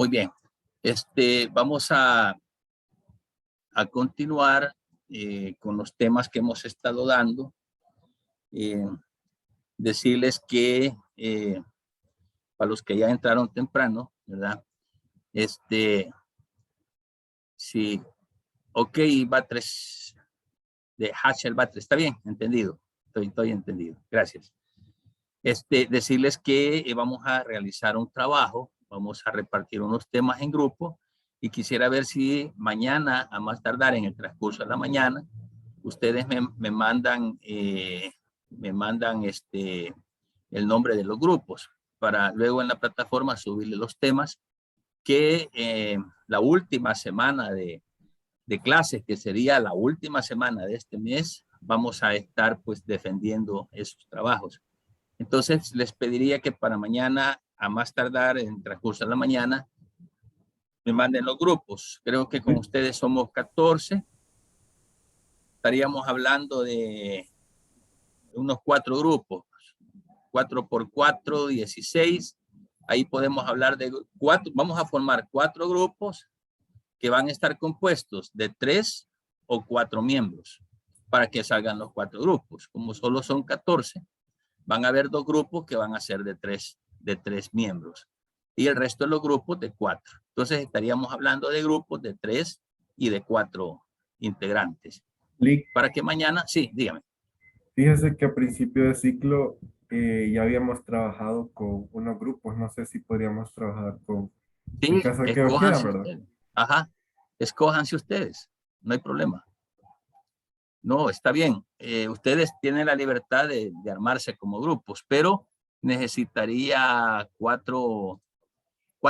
Muy bien. Vamos a continuar con los temas que hemos estado dando. Decirles que para los que ya entraron temprano, ¿verdad? Sí, ok, Batres, de Hachel Batres, está bien, entendido, estoy entendido, gracias. Decirles que vamos a realizar un trabajo, vamos a repartir unos temas en grupo y quisiera ver si mañana, a más tardar en el transcurso de la mañana, ustedes me mandan el nombre de los grupos para luego en la plataforma subirle los temas que la última semana de clases, que sería la última semana de este mes, vamos a estar pues defendiendo esos trabajos. Entonces les pediría que para mañana, a más tardar en el transcurso de la mañana, me manden los grupos. Creo que con ustedes somos 14. Estaríamos hablando de unos 4 grupos. 4 por 4, 16. Ahí podemos hablar de 4. Vamos a formar 4 grupos que van a estar compuestos de 3 o 4 miembros para que salgan los 4 grupos. Como solo son 14, van a haber 2 grupos que van a ser de 3 miembros y el resto de los grupos de 4. Entonces estaríamos hablando de grupos de 3 y de 4 integrantes. Para que mañana, sí, dígame. Fíjese que a principio de ciclo ya habíamos trabajado con unos grupos, no sé si podríamos trabajar con... Sí, en caso de que quieran, ¿verdad? ustedes. Ajá, escójanse ustedes, no hay problema. No, está bien. Ustedes tienen la libertad de armarse como grupos, pero necesitaría 4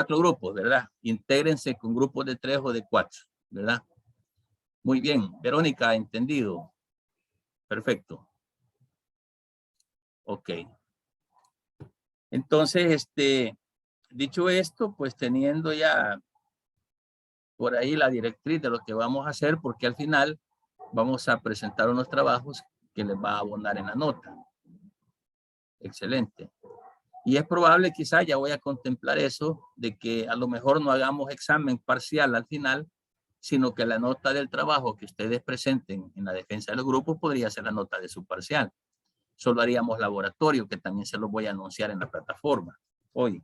grupos, ¿verdad? Intégrense con grupos de 3 o de 4, ¿verdad? Muy bien. Verónica, entendido. Perfecto. Ok. Entonces, dicho esto, pues teniendo ya por ahí la directriz de lo que vamos a hacer, porque al final vamos a presentar unos trabajos que les va a abonar en la nota. Excelente. Y es probable, quizá ya voy a contemplar eso, de que a lo mejor no hagamos examen parcial al final, sino que la nota del trabajo que ustedes presenten en la defensa de los grupos podría ser la nota de su parcial. Solo haríamos laboratorio, que también se lo voy a anunciar en la plataforma hoy.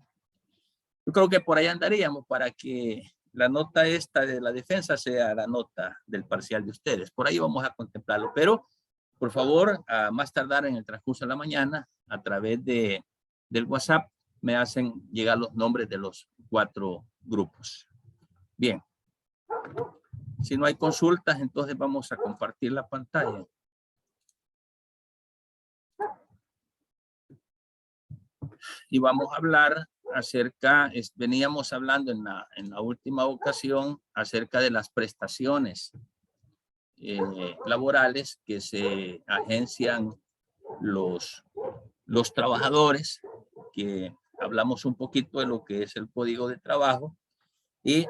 Yo creo que por ahí andaríamos para que la nota esta de la defensa sea la nota del parcial de ustedes. Por ahí vamos a contemplarlo, pero por favor, a más tardar en el transcurso de la mañana, a través del WhatsApp, me hacen llegar los nombres de los 4 grupos. Bien. Si no hay consultas, entonces vamos a compartir la pantalla. Y vamos a hablar acerca, veníamos hablando en la última ocasión acerca de las prestaciones laborales que se agencian los trabajadores, que hablamos un poquito de lo que es el código de trabajo y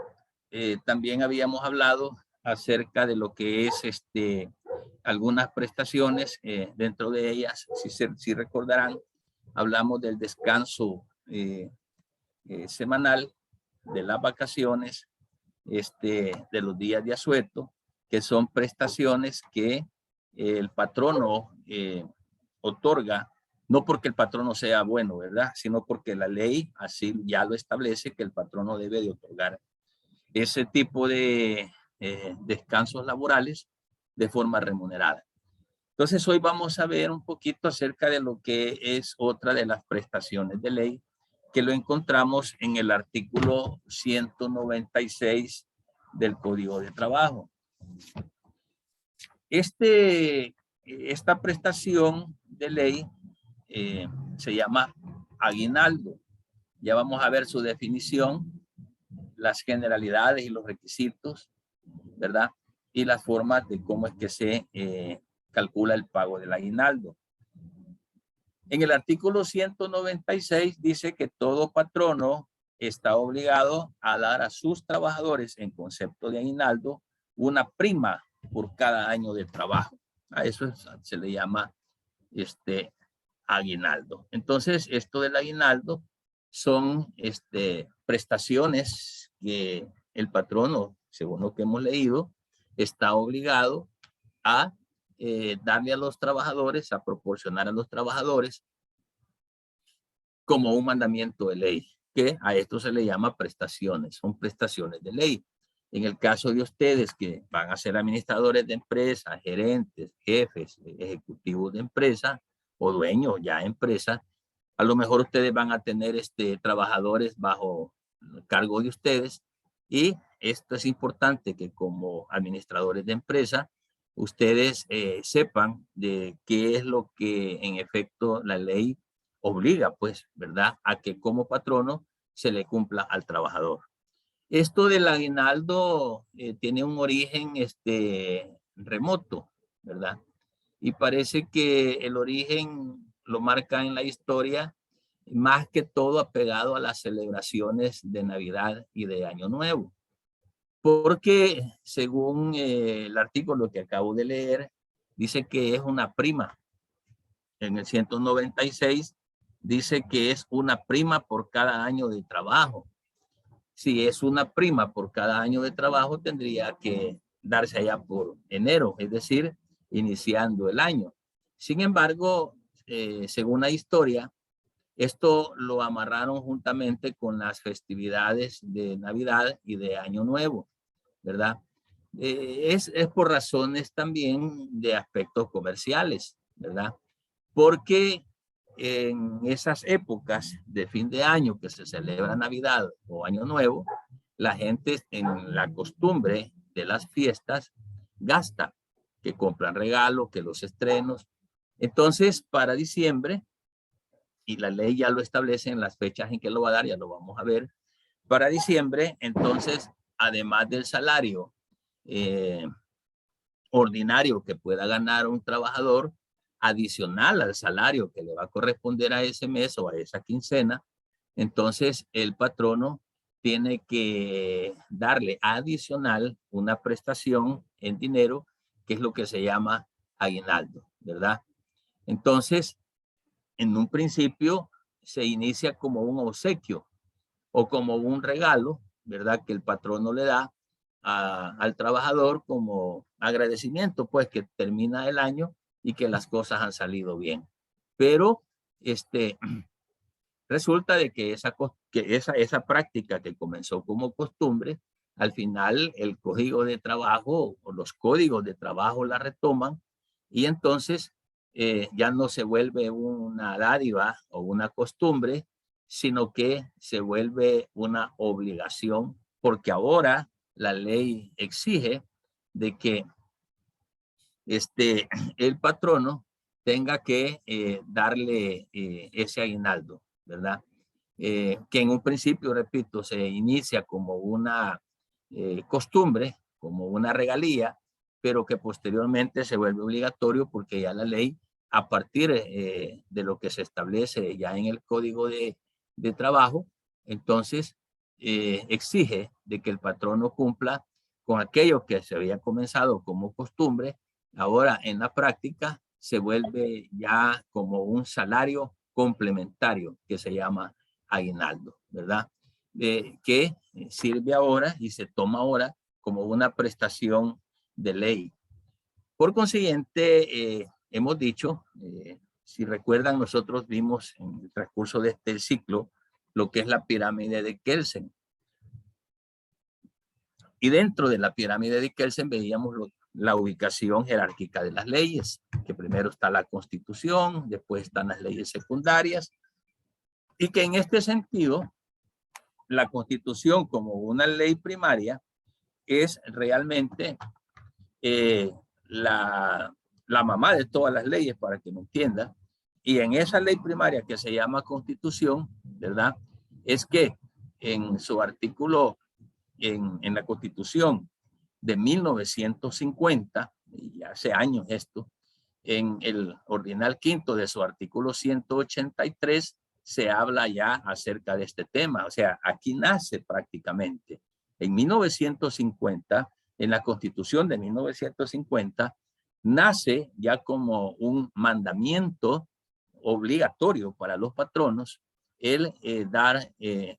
también habíamos hablado acerca de lo que es algunas prestaciones, dentro de ellas, si recordarán, hablamos del descanso semanal, de las vacaciones, de los días de asueto, que son prestaciones que el patrono otorga, no porque el patrono sea bueno, ¿verdad? Sino porque la ley así ya lo establece, que el patrono debe de otorgar ese tipo de descansos laborales de forma remunerada. Entonces hoy vamos a ver un poquito acerca de lo que es otra de las prestaciones de ley, que lo encontramos en el artículo 196 del Código de Trabajo. Esta prestación de ley se llama aguinaldo. Ya vamos a ver su definición, las generalidades y los requisitos, ¿verdad? Y las formas de cómo es que se calcula el pago del aguinaldo. En el artículo 196 dice que todo patrono está obligado a dar a sus trabajadores en concepto de aguinaldo una prima por cada año de trabajo. A eso se le llama aguinaldo. Entonces, esto del aguinaldo son prestaciones que el patrono, según lo que hemos leído, está obligado a darle a los trabajadores, a proporcionar a los trabajadores como un mandamiento de ley, que a esto se le llama prestaciones, son prestaciones de ley. En el caso de ustedes que van a ser administradores de empresas, gerentes, jefes, ejecutivos de empresa o dueños ya de empresa, a lo mejor ustedes van a tener trabajadores bajo cargo de ustedes, y esto es importante que como administradores de empresa ustedes sepan de qué es lo que en efecto la ley obliga, pues, ¿verdad?, a que como patrono se le cumpla al trabajador. Esto del aguinaldo tiene un origen remoto, ¿verdad? Y parece que el origen lo marca en la historia, más que todo apegado a las celebraciones de Navidad y de Año Nuevo. Porque según el artículo que acabo de leer, dice que es una prima. En el 196 dice que es una prima por cada año de trabajo. Si es una prima por cada año de trabajo, tendría que darse allá por enero, es decir, iniciando el año. Sin embargo, según la historia, esto lo amarraron juntamente con las festividades de Navidad y de Año Nuevo, ¿verdad? Es por razones también de aspectos comerciales, ¿verdad? Porque en esas épocas de fin de año que se celebra Navidad o Año Nuevo, la gente en la costumbre de las fiestas gasta, que compran regalos, que los estrenos. Entonces, para diciembre, y la ley ya lo establece en las fechas en que lo va a dar, ya lo vamos a ver, para diciembre, entonces, además del salario ordinario que pueda ganar un trabajador, adicional al salario que le va a corresponder a ese mes o a esa quincena, entonces el patrono tiene que darle adicional una prestación en dinero, que es lo que se llama aguinaldo, ¿verdad? Entonces, en un principio se inicia como un obsequio o como un regalo, ¿verdad?, que el patrono le da al trabajador como agradecimiento, pues, que termina el año y que las cosas han salido bien. Pero resulta de que esa práctica que comenzó como costumbre, al final el código de trabajo o los códigos de trabajo la retoman, y entonces ya no se vuelve una dádiva o una costumbre, sino que se vuelve una obligación, porque ahora la ley exige de que el patrono tenga que darle ese aguinaldo, ¿verdad? Que en un principio, repito, se inicia como una costumbre, como una regalía, pero que posteriormente se vuelve obligatorio porque ya la ley, a partir de lo que se establece ya en el Código de Trabajo, entonces exige de que el patrono cumpla con aquello que se había comenzado como costumbre. Ahora en la práctica se vuelve ya como un salario complementario que se llama aguinaldo, ¿verdad? Que sirve ahora y se toma ahora como una prestación de ley. Por consiguiente, hemos dicho, si recuerdan, nosotros vimos en el transcurso de este ciclo lo que es la pirámide de Kelsen. Y dentro de la pirámide de Kelsen veíamos la ubicación jerárquica de las leyes, que primero está la Constitución, después están las leyes secundarias, y que en este sentido, la Constitución como una ley primaria es realmente la mamá de todas las leyes, para que me entienda. Y en esa ley primaria que se llama Constitución, ¿verdad?, es que en su artículo, en la Constitución de 1950, y hace años esto, en el ordinal quinto de su artículo 183, se habla ya acerca de este tema. O sea, aquí nace prácticamente. En 1950, en la Constitución de 1950, nace ya como un mandamiento obligatorio para los patronos el dar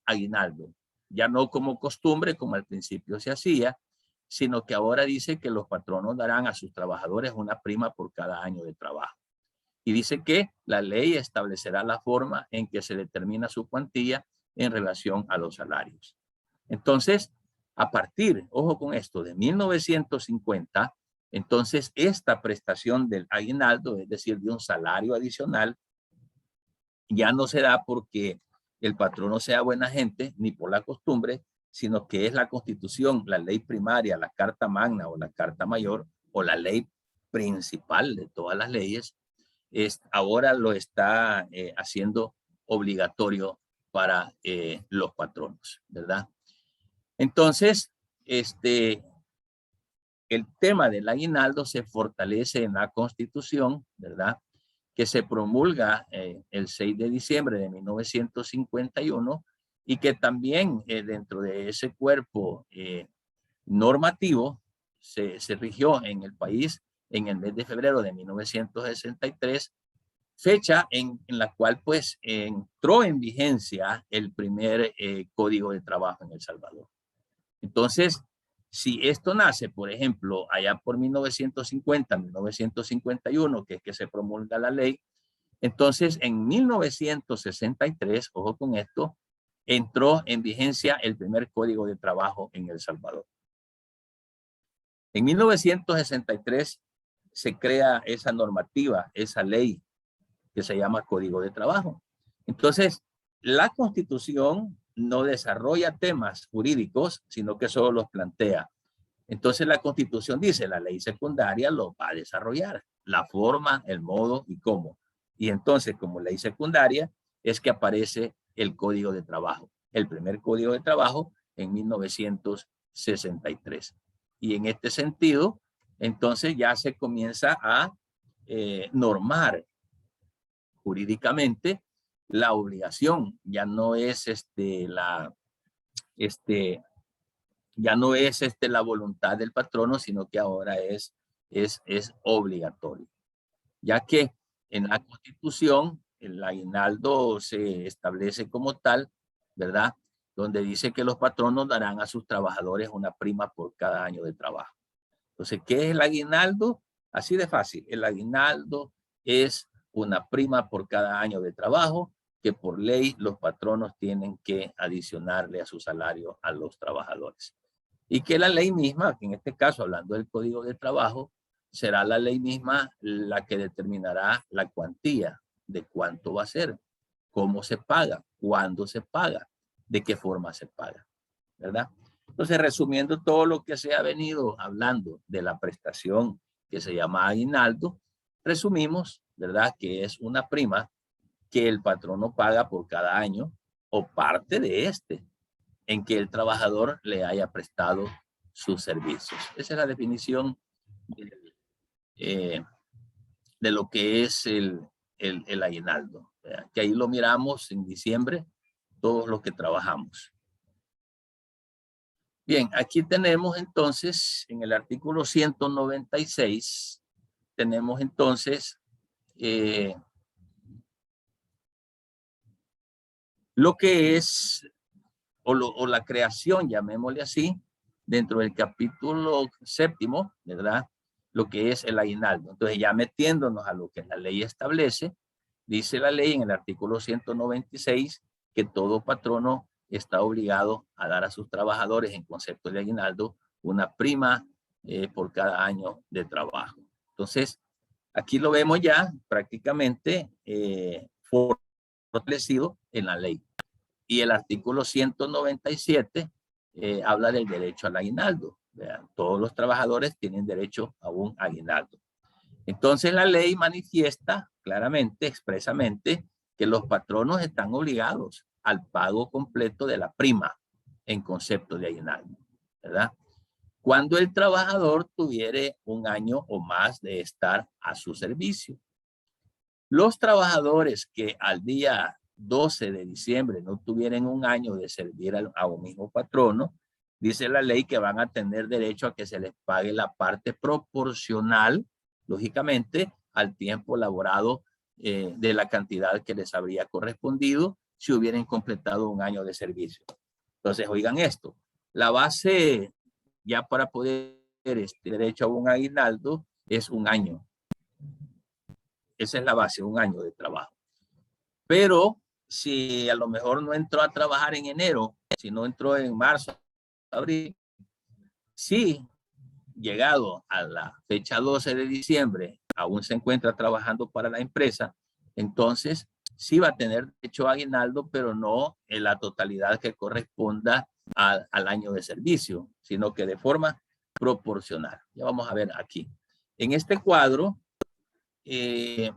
aguinaldo. ya no como costumbre, como al principio se hacía, sino que ahora dice que los patronos darán a sus trabajadores una prima por cada año de trabajo. Y dice que la ley establecerá la forma en que se determina su cuantía en relación a los salarios. Entonces, a partir, ojo con esto, de 1950, entonces esta prestación del aguinaldo, es decir, de un salario adicional, ya no se da porque el patrono sea buena gente, ni por la costumbre, sino que es la Constitución, la ley primaria, la Carta Magna o la Carta Mayor, o la ley principal de todas las leyes, ahora lo está haciendo obligatorio para los patronos, ¿verdad? Entonces, el tema del aguinaldo se fortalece en la Constitución, ¿verdad? Que se promulga el 6 de diciembre de 1951 y que también dentro de ese cuerpo normativo se rigió en el país en el mes de febrero de 1963, fecha en la cual pues entró en vigencia el primer Código de Trabajo en El Salvador. Entonces, si esto nace, por ejemplo, allá por 1950, 1951, que es que se promulga la ley, entonces en 1963, ojo con esto, entró en vigencia el primer Código de Trabajo en El Salvador. En 1963 se crea esa normativa, esa ley que se llama Código de Trabajo. Entonces, la Constitución no desarrolla temas jurídicos, sino que solo los plantea. Entonces, la Constitución dice, la ley secundaria lo va a desarrollar, la forma, el modo y cómo. Y entonces, como ley secundaria, es que aparece el Código de Trabajo, el primer Código de Trabajo en 1963. Y en este sentido, entonces ya se comienza a normar jurídicamente la obligación, ya no es ya no es la voluntad del patrono, sino que ahora es obligatorio, ya que en la Constitución el aguinaldo se establece como tal, ¿verdad? Donde dice que los patronos darán a sus trabajadores una prima por cada año de trabajo. Entonces, ¿qué es el aguinaldo? Así de fácil. El aguinaldo es una prima por cada año de trabajo que por ley los patronos tienen que adicionarle a su salario a los trabajadores. Y que la ley misma, que en este caso hablando del Código de Trabajo, será la ley misma la que determinará la cuantía de cuánto va a ser, cómo se paga, cuándo se paga, de qué forma se paga, ¿verdad? Entonces, resumiendo todo lo que se ha venido hablando de la prestación que se llama aguinaldo, resumimos, ¿verdad? Que es una prima que el patrono paga por cada año o parte de en que el trabajador le haya prestado sus servicios. Esa es la definición de lo que es el aguinaldo, ¿verdad? Que ahí lo miramos en diciembre, todos los que trabajamos. Bien, aquí tenemos entonces, en el artículo 196, tenemos entonces lo que es, o la creación, llamémosle así, dentro del capítulo 7, ¿verdad? Lo que es el aguinaldo. Entonces, ya metiéndonos a lo que la ley establece, dice la ley en el artículo 196 que todo patrono está obligado a dar a sus trabajadores en concepto de aguinaldo una prima por cada año de trabajo. Entonces, aquí lo vemos ya prácticamente fortalecido en la ley. Y el artículo 197 habla del derecho al aguinaldo. Vean, todos los trabajadores tienen derecho a un aguinaldo. Entonces la ley manifiesta claramente, expresamente, que los patronos están obligados al pago completo de la prima en concepto de aguinaldo, ¿verdad? Cuando el trabajador tuviere un año o más de estar a su servicio. Los trabajadores que al día 12 de diciembre no tuvieran un año de servir a un mismo patrono, dice la ley que van a tener derecho a que se les pague la parte proporcional, lógicamente, al tiempo laborado de la cantidad que les habría correspondido si hubieran completado un año de servicio. Entonces, oigan esto, la base ya para poder derecho a un aguinaldo es un año. Esa es la base, un año de trabajo. Pero si a lo mejor no entró a trabajar en enero, si no entró en marzo, abril, sí, llegado a la fecha 12 de diciembre, aún se encuentra trabajando para la empresa, entonces sí va a tener derecho a aguinaldo, pero no en la totalidad que corresponda al año de servicio, sino que de forma proporcional. Ya vamos a ver aquí. En este cuadro, en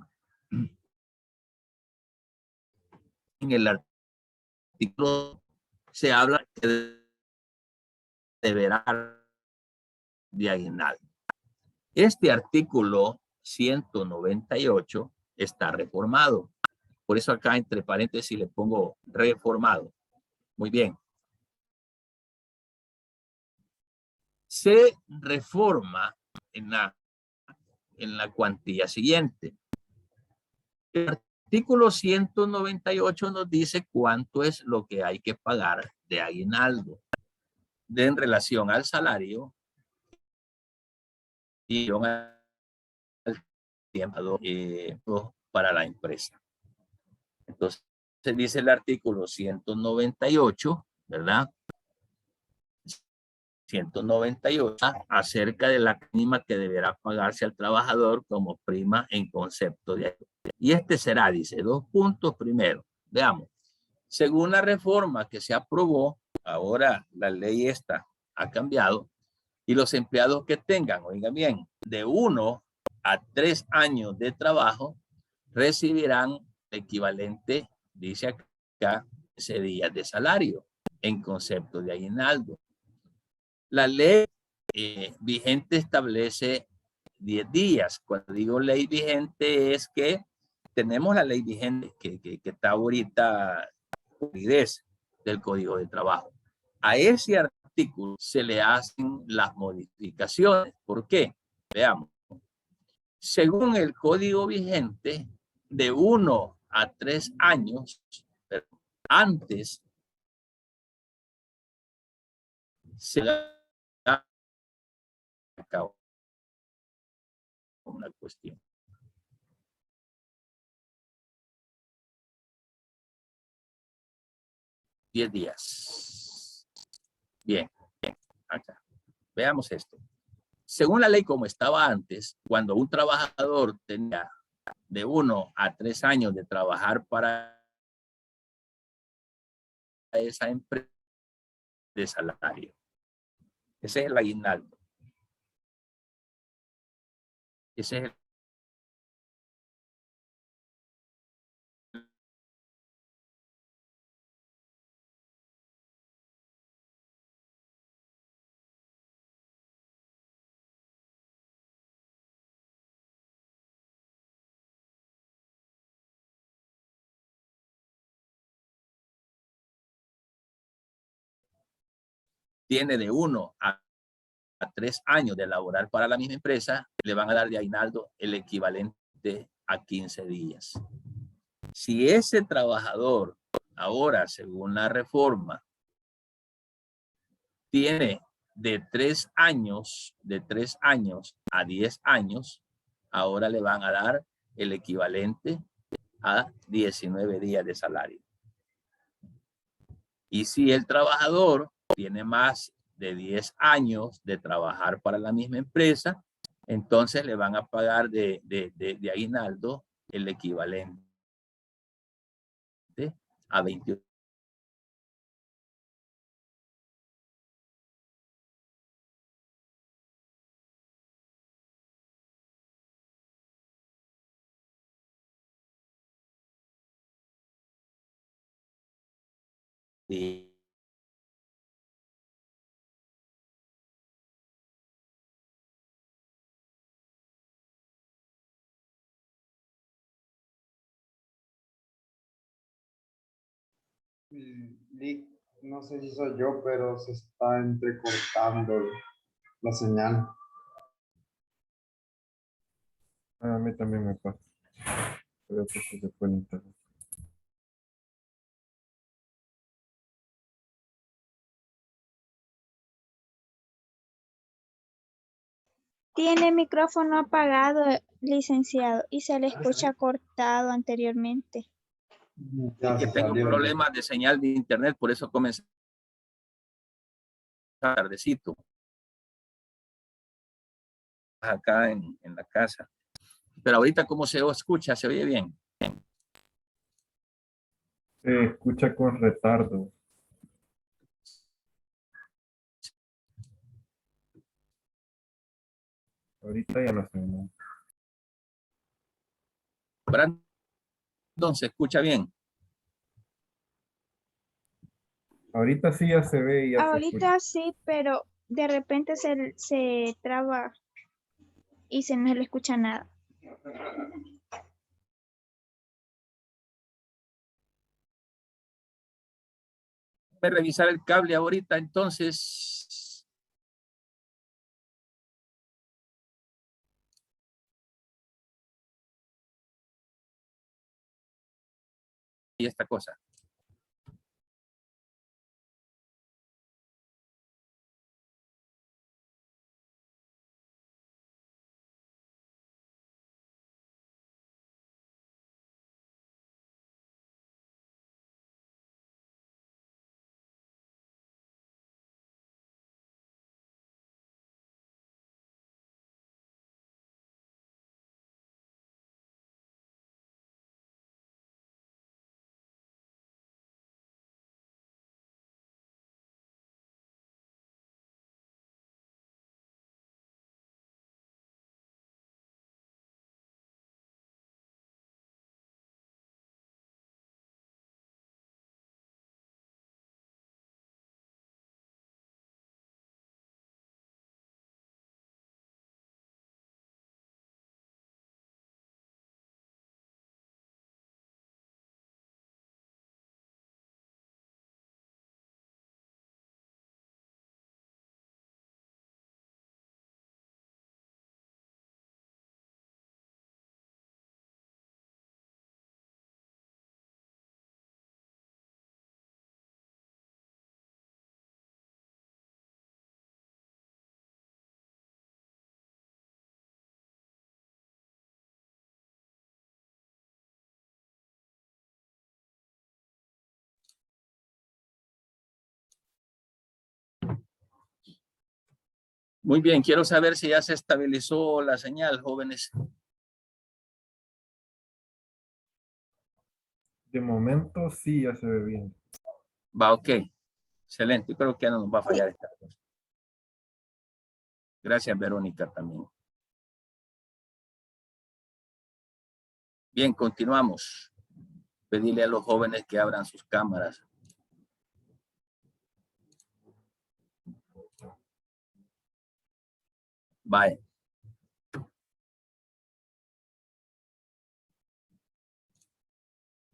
el artículo se habla que deberá de aguinaldo. Este artículo 198 está reformado. Por eso acá entre paréntesis le pongo reformado. Muy bien. Se reforma en la cuantía siguiente. El artículo 198 nos dice cuánto es lo que hay que pagar de aguinaldo en relación al salario y al tiempo para la empresa. Entonces, dice el artículo 198, ¿verdad? 198 acerca de la prima que deberá pagarse al trabajador como prima en concepto de ayuda. Y este será, dice, 2 puntos primero. Veamos. Según la reforma que se aprobó, ahora la ley esta ha cambiado y los empleados que tengan, oigan bien, de 1 a 3 años de trabajo recibirán equivalente, dice acá, 15 días de salario en concepto de aguinaldo. La ley vigente establece 10 días. Cuando digo ley vigente es que tenemos la ley vigente que está ahorita del Código de Trabajo. A ese artículo se le hacen las modificaciones. ¿Por qué? Veamos. Según el Código vigente, de 1 a 3 años, antes se acabó una cuestión. $10 días. Bien, acá. Veamos esto. Según la ley como estaba antes, cuando un trabajador tenía de 1 a 3 años de trabajar para esa empresa de salario. Ese es el aguinaldo. Ese es el tiene de 1 a 3 años de laborar para la misma empresa, le van a dar de aguinaldo el equivalente a 15 días. Si ese trabajador ahora, según la reforma, tiene de 3 años a 10 años, ahora le van a dar el equivalente a 19 días de salario. Y si el trabajador tiene más de 10 años de trabajar para la misma empresa, entonces le van a pagar de aguinaldo el equivalente a 21 días. Lick, no sé si soy yo, pero se está entrecortando la señal. A mí también me pasa. Creo que se fue el internet. Tiene micrófono apagado, licenciado, y se le escucha cortado anteriormente. Ya Es que se tengo salió. problemas de señal de internet, por eso comencé tardecito acá en la casa. Pero ahorita, ¿cómo se escucha? ¿Se oye bien? Se escucha con retardo. Ahorita ya no se ve. Brandon, ¿se escucha bien? Ahorita sí ya se ve y ya se escucha. Ahorita sí, pero de repente se traba y se no le escucha nada. Voy a revisar el cable ahorita, entonces. Y esta cosa. Muy bien, quiero saber si ya se estabilizó la señal, jóvenes. De momento sí ya se ve bien. Va, ok. Excelente, creo que ya no nos va a fallar esta cosa. Gracias, Verónica, también. Bien, continuamos. Pedirle a los jóvenes que abran sus cámaras. Bye.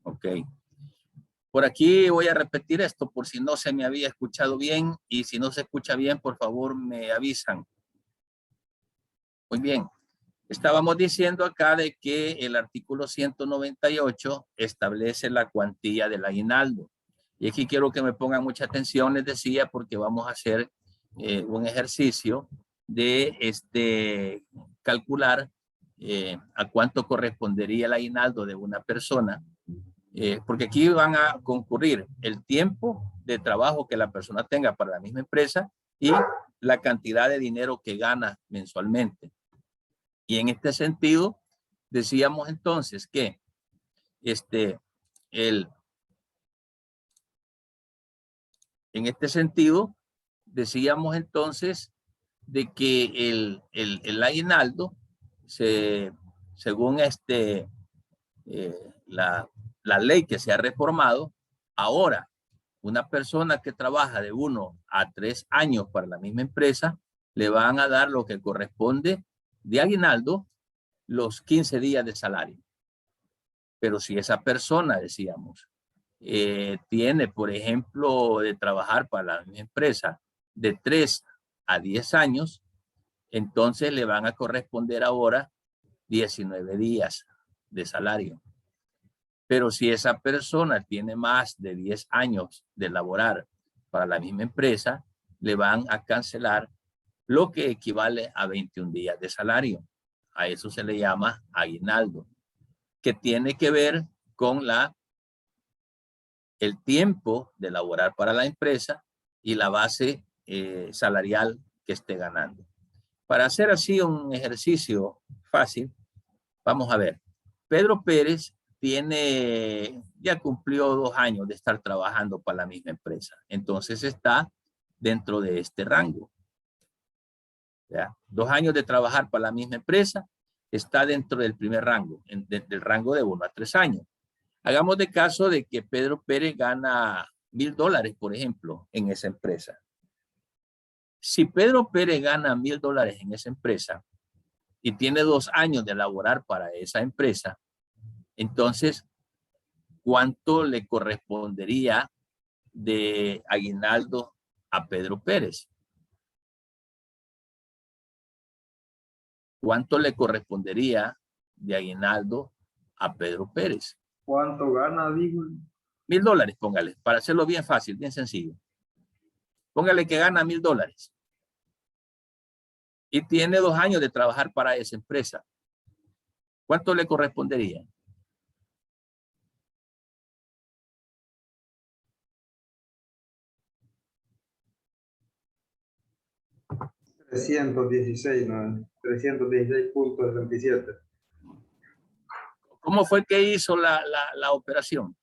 Ok. Por aquí voy a repetir esto por si no se me había escuchado bien, y si no se escucha bien, por favor me avisan. Muy bien. Estábamos diciendo acá de que el artículo 198 establece la cuantía del aguinaldo. Y aquí quiero que me pongan mucha atención, les decía, porque vamos a hacer un ejercicio de calcular a cuánto correspondería el aguinaldo de una persona. Porque aquí van a concurrir el tiempo de trabajo que la persona tenga para la misma empresa y la cantidad de dinero que gana mensualmente. Y en este sentido, decíamos entonces que en este sentido, decíamos entonces de que el aguinaldo, según la ley que se ha reformado, ahora una persona que trabaja de 1 a 3 años para la misma empresa, le van a dar lo que corresponde de aguinaldo los 15 días de salario. Pero si esa persona, decíamos, tiene, por ejemplo, de trabajar para la misma empresa de 3 a 10 años, entonces le van a corresponder ahora 19 días de salario. Pero si esa persona tiene más de 10 años de laborar para la misma empresa, le van a cancelar lo que equivale a 21 días de salario. A eso se le llama aguinaldo, que tiene que ver con el tiempo de laborar para la empresa y la base salarial que esté ganando. Para hacer así un ejercicio fácil, vamos a ver. Pedro Pérez ya cumplió 2 años de estar trabajando para la misma empresa. Entonces está dentro de este rango. ¿Ya? 2 años de trabajar para la misma empresa, está dentro del primer rango, del rango de 1 a 3 años. Hagamos de caso de que Pedro Pérez gana $1,000, por ejemplo, en esa empresa. Si Pedro Pérez gana $1,000 en esa empresa y tiene 2 años de laborar para esa empresa, entonces, ¿cuánto le correspondería de aguinaldo a Pedro Pérez? ¿Cuánto le correspondería de aguinaldo a Pedro Pérez? ¿Cuánto gana, dijo? $1,000, póngale, para hacerlo bien fácil, bien sencillo. Póngale que gana $1,000 y tiene 2 años de trabajar para esa empresa. ¿Cuánto le correspondería? $316, 316.67. ¿Cómo fue que hizo la operación?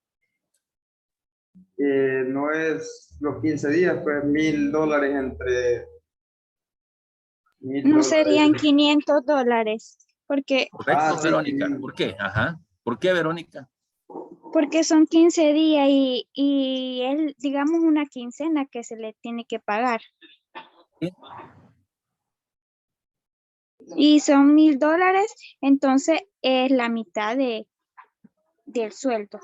No es los 15 días, pues $1,000 entre... No serían $500, porque Correcto, sí, Verónica. 500. ¿Por qué? Ajá. ¿Por qué, Verónica? son 15 días y es, digamos, una quincena que se le tiene que pagar. ¿Sí? Y son $1,000, entonces es la mitad del sueldo.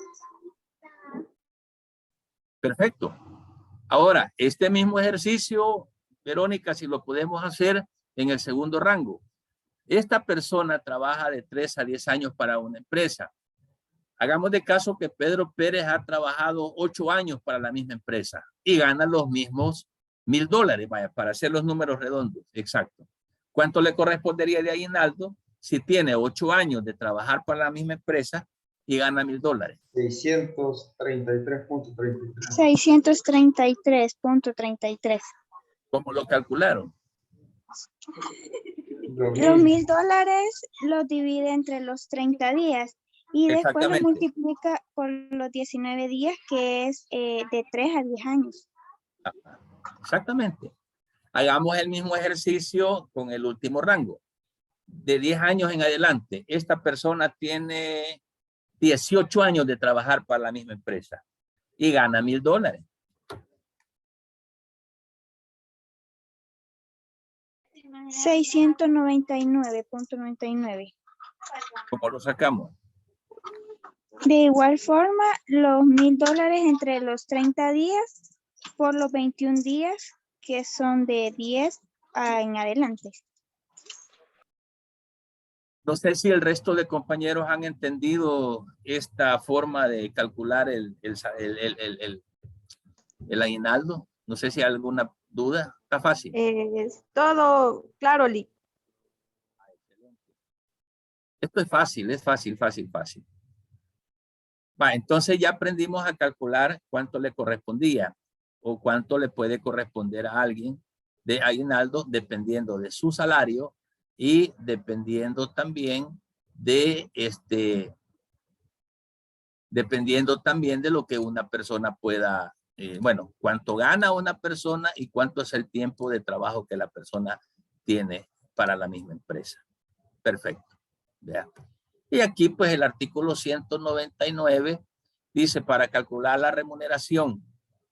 Perfecto. Ahora, este mismo ejercicio, Verónica, si lo podemos hacer en el segundo rango. Esta persona trabaja de 3 a 10 años para una empresa. Hagamos de caso que Pedro Pérez ha trabajado 8 años para la misma empresa y gana los mismos $1,000, vaya, para hacer los números redondos. Exacto. ¿Cuánto le correspondería de aguinaldo si tiene 8 años de trabajar para la misma empresa y gana $1,000? 633.33. 633.33. ¿Cómo lo calcularon? Los $1,000 los divide entre los 30 días y después lo multiplica por los 19 días, que es de 3 a 10 años. Exactamente. Hagamos el mismo ejercicio con el último rango. De 10 años en adelante, esta persona tiene 18 años de trabajar para la misma empresa y gana $1,000. $699.99. ¿Cómo lo sacamos? De igual forma, los $1,000 entre los 30 días por los 21 días, que son de 10 en adelante. No sé si el resto de compañeros han entendido esta forma de calcular el aguinaldo. No sé si hay alguna duda. Está fácil. Es todo claro, Lee. Esto es fácil, fácil. Va, entonces ya aprendimos a calcular cuánto le correspondía o cuánto le puede corresponder a alguien de aguinaldo dependiendo de su salario y dependiendo también de lo que una persona pueda, bueno, cuánto gana una persona y cuánto es el tiempo de trabajo que la persona tiene para la misma empresa. Perfecto. ¿Ya? Y aquí pues el artículo 199 dice: para calcular la remuneración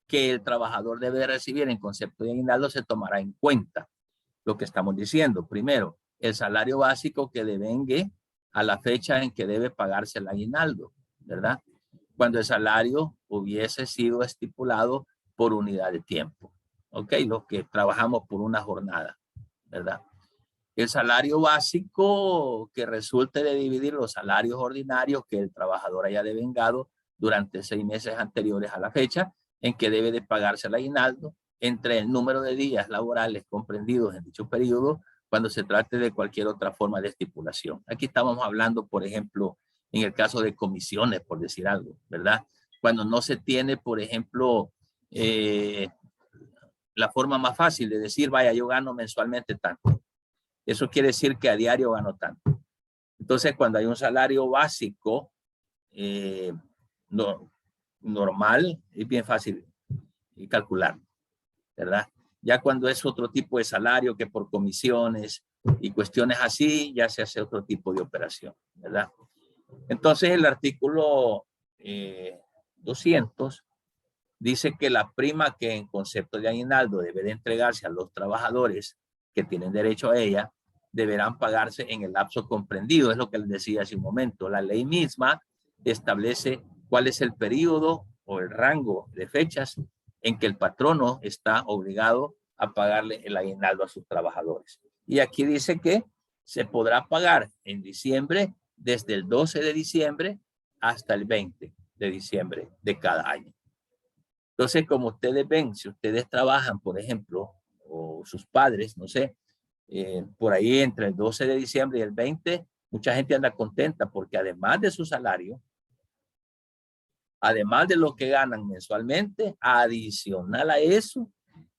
que el trabajador debe recibir en concepto de aguinaldo se tomará en cuenta lo que estamos diciendo. Primero, el salario básico que devengue a la fecha en que debe pagarse el aguinaldo, ¿verdad? Cuando el salario hubiese sido estipulado por unidad de tiempo, ¿ok? Los que trabajamos por una jornada, ¿verdad? El salario básico que resulte de dividir los salarios ordinarios que el trabajador haya devengado durante 6 meses anteriores a la fecha en que debe de pagarse el aguinaldo entre el número de días laborales comprendidos en dicho periodo cuando se trate de cualquier otra forma de estipulación. Aquí estamos hablando, por ejemplo, en el caso de comisiones, por decir algo, ¿verdad? Cuando no se tiene, por ejemplo, la forma más fácil de decir, vaya, yo gano mensualmente tanto. Eso quiere decir que a diario gano tanto. Entonces, cuando hay un salario básico normal, es bien fácil calcular, ¿verdad? Ya cuando es otro tipo de salario que por comisiones y cuestiones así, ya se hace otro tipo de operación, ¿verdad? Entonces, el artículo 200 dice que la prima que en concepto de aguinaldo debe de entregarse a los trabajadores que tienen derecho a ella, deberán pagarse en el lapso comprendido. Es lo que les decía hace un momento. La ley misma establece cuál es el periodo o el rango de fechas en que el patrono está obligado a pagarle el aguinaldo a sus trabajadores. Y aquí dice que se podrá pagar en diciembre, desde el 12 de diciembre hasta el 20 de diciembre de cada año. Entonces, como ustedes ven, si ustedes trabajan, por ejemplo, o sus padres, no sé, por ahí entre el 12 de diciembre y el 20, mucha gente anda contenta porque además de su salario, además de lo que ganan mensualmente, adicional a eso,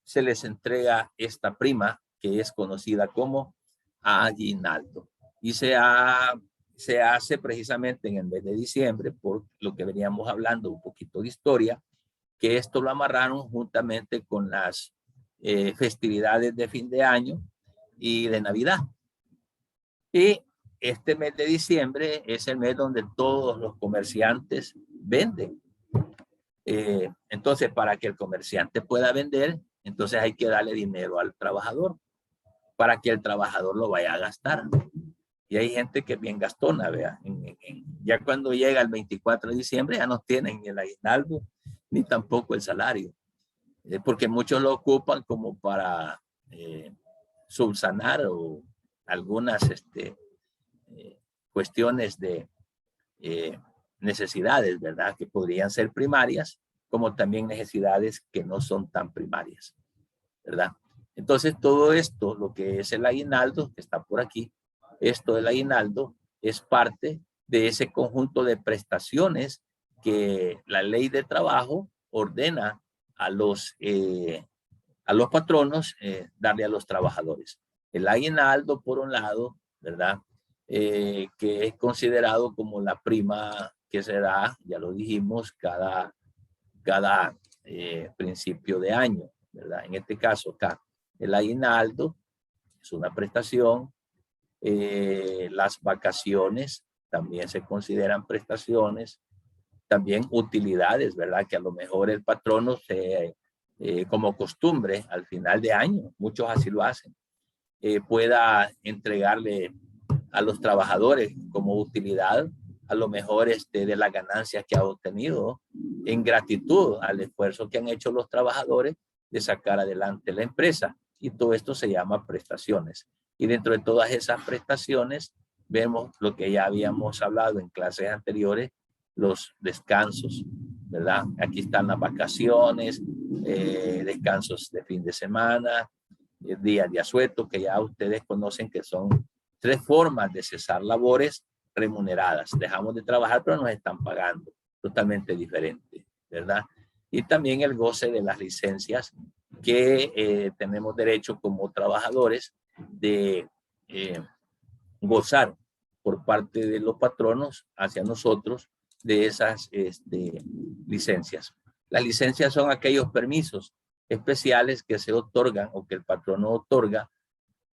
se les entrega esta prima que es conocida como aguinaldo. Y se hace precisamente en el mes de diciembre, por lo que veníamos hablando un poquito de historia, que esto lo amarraron juntamente con las festividades de fin de año y de Navidad. Y este mes de diciembre es el mes donde todos los comerciantes venden. Entonces, para que el comerciante pueda vender, entonces hay que darle dinero al trabajador para que el trabajador lo vaya a gastar. Y hay gente que es bien gastona, vea. Ya cuando llega el 24 de diciembre ya no tienen ni el aguinaldo ni tampoco el salario. Porque muchos lo ocupan como para subsanar o algunas cuestiones de necesidades, ¿verdad? Que podrían ser primarias, como también necesidades que no son tan primarias, ¿verdad? Entonces, todo esto, lo que es el aguinaldo, que está por aquí, esto del aguinaldo es parte de ese conjunto de prestaciones que la ley de trabajo ordena a los patronos darle a los trabajadores. El aguinaldo, por un lado, ¿verdad? Que es considerado como la prima que se da, ya lo dijimos, cada principio de año, ¿verdad? En este caso acá, el aguinaldo es una prestación. Las vacaciones también se consideran prestaciones. También utilidades, ¿verdad? Que a lo mejor el patrono como costumbre al final de año, muchos así lo hacen, pueda entregarle a los trabajadores como utilidad, a lo mejor de las ganancias que ha obtenido en gratitud al esfuerzo que han hecho los trabajadores de sacar adelante la empresa. Y todo esto se llama prestaciones. Y dentro de todas esas prestaciones vemos lo que ya habíamos hablado en clases anteriores, los descansos, ¿verdad? Aquí están las vacaciones, descansos de fin de semana, días de asueto, que ya ustedes conocen que son 3 formas de cesar labores remuneradas. Dejamos de trabajar, pero nos están pagando. Totalmente diferente, ¿verdad? Y también el goce de las licencias que tenemos derecho como trabajadores de gozar por parte de los patronos hacia nosotros de esas licencias. Las licencias son aquellos permisos especiales que se otorgan o que el patrono otorga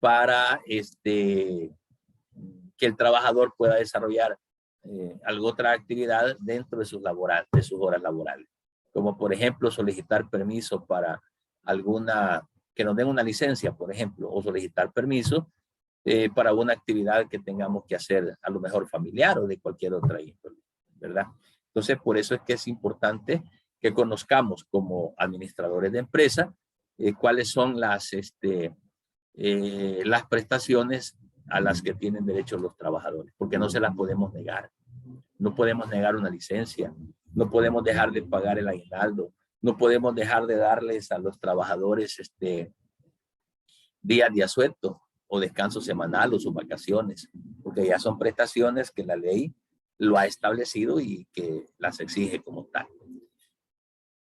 para que el trabajador pueda desarrollar alguna otra actividad dentro de sus horas laborales. Como por ejemplo solicitar permiso para que nos den una licencia, por ejemplo, o solicitar permiso para una actividad que tengamos que hacer a lo mejor familiar o de cualquier otra índole, ¿verdad? Entonces, por eso es que es importante que conozcamos como administradores de empresa cuáles son las prestaciones a las que tienen derecho los trabajadores, porque no se las podemos negar. No podemos negar una licencia, no podemos dejar de pagar el aguinaldo, No podemos dejar de darles a los trabajadores días de asueto o descanso semanal o sus vacaciones, porque ya son prestaciones que la ley lo ha establecido y que las exige como tal.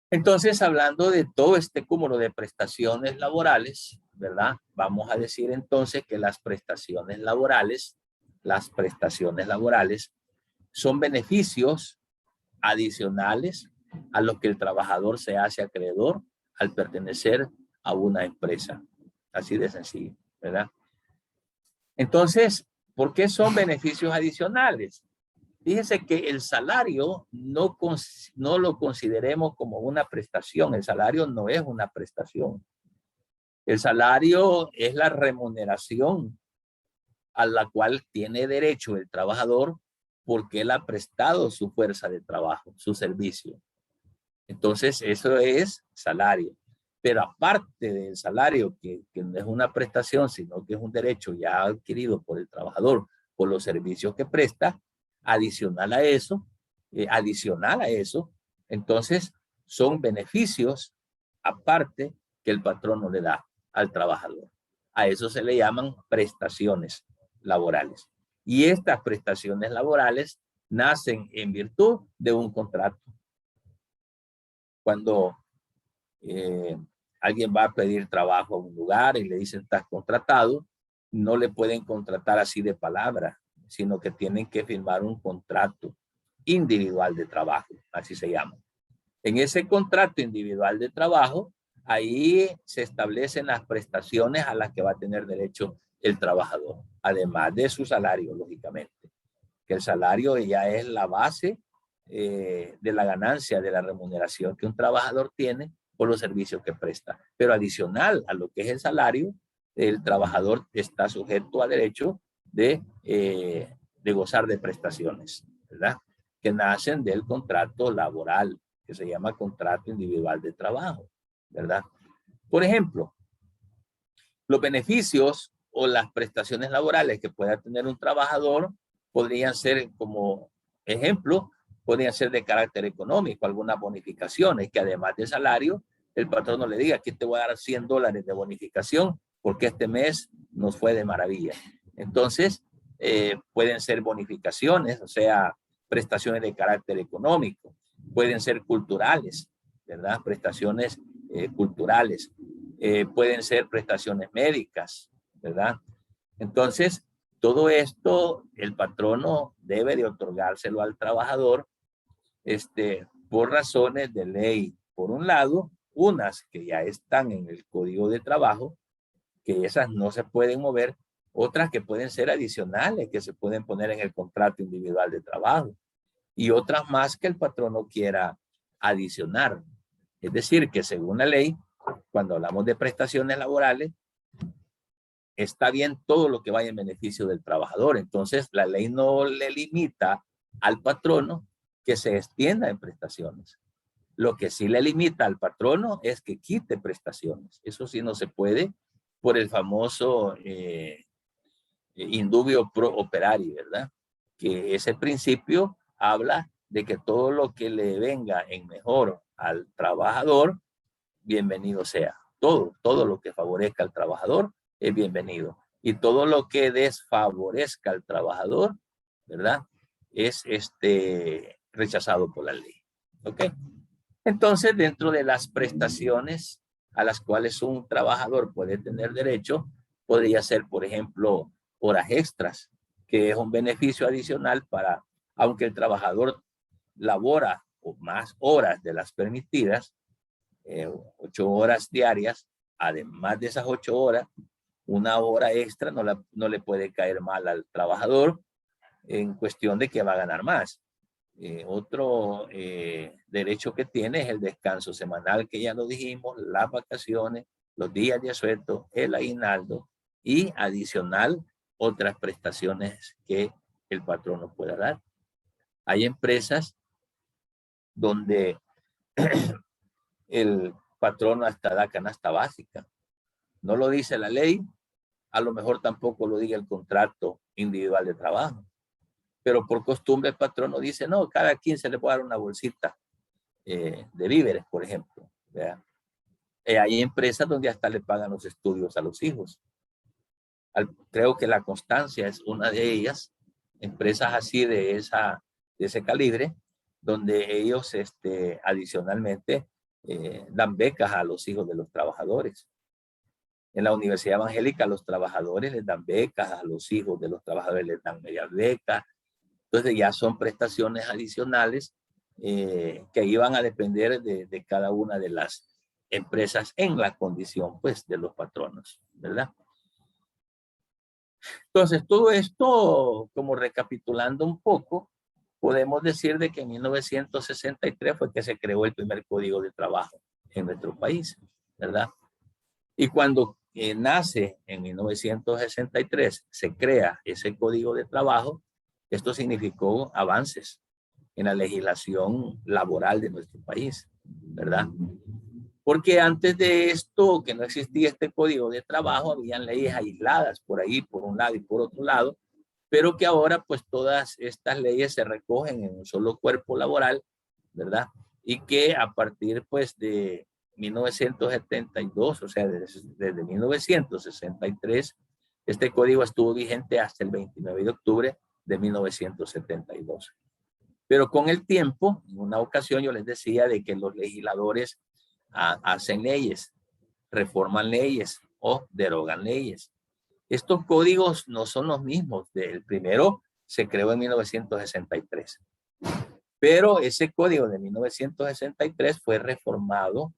Entonces, hablando de todo este cúmulo de prestaciones laborales, ¿verdad? Vamos a decir entonces que las prestaciones laborales son beneficios adicionales a los que el trabajador se hace acreedor al pertenecer a una empresa. Así de sencillo, ¿verdad? Entonces, ¿por qué son beneficios adicionales? Fíjense que el salario no lo consideremos como una prestación. El salario no es una prestación. El salario es la remuneración a la cual tiene derecho el trabajador porque él ha prestado su fuerza de trabajo, su servicio. Entonces, eso es salario. Pero aparte del salario, que no es una prestación, sino que es un derecho ya adquirido por el trabajador por los servicios que presta, adicional a eso, entonces son beneficios aparte que el patrono le da al trabajador. A eso se le llaman prestaciones laborales. Y estas prestaciones laborales nacen en virtud de un contrato. Cuando alguien va a pedir trabajo a un lugar y le dicen estás contratado, no le pueden contratar así de palabra, sino que tienen que firmar un contrato individual de trabajo, así se llama. En ese contrato individual de trabajo, ahí se establecen las prestaciones a las que va a tener derecho el trabajador, además de su salario, lógicamente, que el salario ya es la base de la ganancia, de la remuneración que un trabajador tiene por los servicios que presta. Pero adicional a lo que es el salario, el trabajador está sujeto a derecho de gozar de prestaciones, ¿verdad? Que nacen del contrato laboral, que se llama contrato individual de trabajo, ¿verdad? Por ejemplo, los beneficios o las prestaciones laborales que pueda tener un trabajador podrían ser, como ejemplo, podrían ser de carácter económico, algunas bonificaciones que además de salario, el patrono le diga que te voy a dar $100 de bonificación porque este mes nos fue de maravilla. Entonces, pueden ser bonificaciones, o sea, prestaciones de carácter económico, pueden ser culturales, ¿verdad? Prestaciones culturales, pueden ser prestaciones médicas, ¿verdad? Entonces, todo esto el patrono debe de otorgárselo al trabajador por razones de ley. Por un lado, unas que ya están en el Código de Trabajo, que esas no se pueden mover, otras que pueden ser adicionales, que se pueden poner en el contrato individual de trabajo, y otras más que el patrono quiera adicionar. Es decir, que según la ley, cuando hablamos de prestaciones laborales, está bien todo lo que vaya en beneficio del trabajador. Entonces, la ley no le limita al patrono que se extienda en prestaciones. Lo que sí le limita al patrono es que quite prestaciones. Eso sí no se puede por el famoso indubio pro operario, ¿verdad? Que ese principio habla de que todo lo que le venga en mejor al trabajador, bienvenido sea. Todo lo que favorezca al trabajador es bienvenido. Y todo lo que desfavorezca al trabajador, ¿verdad? Es rechazado por la ley. ¿Ok? Entonces, dentro de las prestaciones a las cuales un trabajador puede tener derecho, podría ser, por ejemplo, horas extras, que es un beneficio adicional para, aunque el trabajador labora más horas de las permitidas, 8 horas diarias, además de esas 8 horas, una hora extra no le puede caer mal al trabajador en cuestión de que va a ganar más. Otro derecho que tiene es el descanso semanal, que ya lo dijimos, las vacaciones, los días de asueto, el aguinaldo y adicional otras prestaciones que el patrono pueda dar. Hay empresas donde el patrono hasta da canasta básica. No lo dice la ley, a lo mejor tampoco lo diga el contrato individual de trabajo. Pero por costumbre el patrono dice, no, cada 15 le puede dar una bolsita de víveres, por ejemplo. ¿Verdad? Hay empresas donde hasta le pagan los estudios a los hijos. Creo que La Constancia es una de ellas, empresas así de ese calibre, donde ellos adicionalmente dan becas a los hijos de los trabajadores. En la Universidad Evangélica a los trabajadores les dan becas, a los hijos de los trabajadores les dan medias becas. Entonces ya son prestaciones adicionales que iban a depender de cada una de las empresas en la condición pues de los patronos, ¿verdad? Entonces todo esto, como recapitulando un poco, podemos decir de que en 1963 fue que se creó el primer código de trabajo en nuestro país, ¿verdad? Y cuando nace en 1963, se crea ese código de trabajo, esto significó avances en la legislación laboral de nuestro país, ¿verdad? Porque antes de esto, que no existía este código de trabajo, habían leyes aisladas por ahí, por un lado y por otro lado, pero que ahora pues todas estas leyes se recogen en un solo cuerpo laboral, ¿verdad? Y que a partir pues de 1972, o sea, desde 1963, este código estuvo vigente hasta el 29 de octubre de 1972. Pero con el tiempo, en una ocasión yo les decía de que los legisladores hacen leyes, reforman leyes o derogan leyes. Estos códigos no son los mismos. El primero se creó en 1963. Pero ese código de 1963 fue reformado,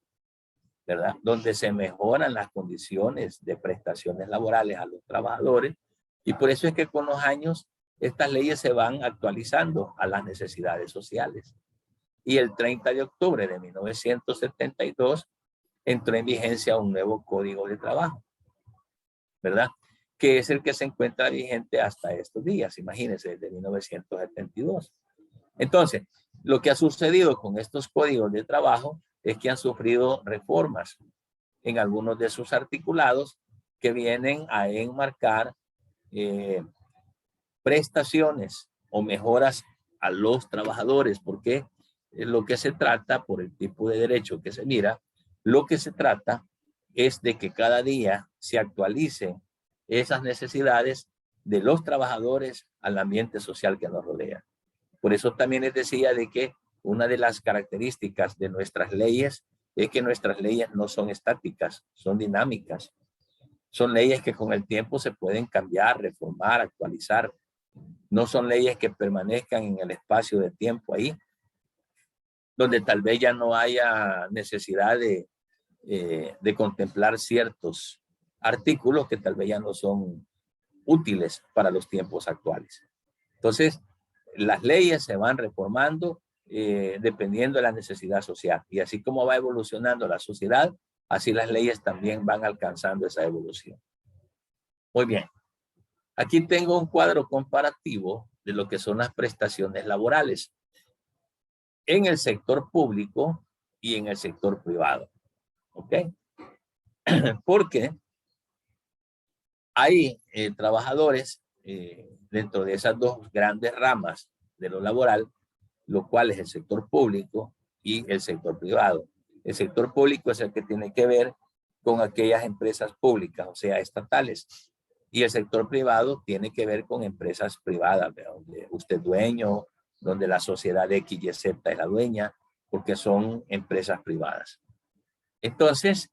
¿verdad? Donde se mejoran las condiciones de prestaciones laborales a los trabajadores. Y por eso es que con los años estas leyes se van actualizando a las necesidades sociales. Y el 30 de octubre de 1972 entró en vigencia un nuevo código de trabajo, ¿verdad? Que es el que se encuentra vigente hasta estos días, imagínense, desde 1972. Entonces, lo que ha sucedido con estos códigos de trabajo es que han sufrido reformas en algunos de sus articulados que vienen a enmarcar prestaciones o mejoras a los trabajadores, porque lo que se trata, por el tipo de derecho que se mira, lo que se trata es de que cada día se actualicen esas necesidades de los trabajadores al ambiente social que nos rodea. Por eso también les decía de que una de las características de nuestras leyes es que nuestras leyes no son estáticas, son dinámicas. Son leyes que con el tiempo se pueden cambiar, reformar, actualizar. No son leyes que permanezcan en el espacio de tiempo ahí, donde tal vez ya no haya necesidad de contemplar ciertos artículos que tal vez ya no son útiles para los tiempos actuales. Entonces, las leyes se van reformando dependiendo de la necesidad social. Y así como va evolucionando la sociedad, así las leyes también van alcanzando esa evolución. Muy bien. Aquí tengo un cuadro comparativo de lo que son las prestaciones laborales en el sector público y en el sector privado. ¿Ok? Porque hay trabajadores dentro de esas dos grandes ramas de lo laboral, lo cual es el sector público y el sector privado. El sector público es el que tiene que ver con aquellas empresas públicas, o sea, estatales. Y el sector privado tiene que ver con empresas privadas, donde usted es dueño, donde la sociedad X y Z es la dueña, porque son empresas privadas. Entonces,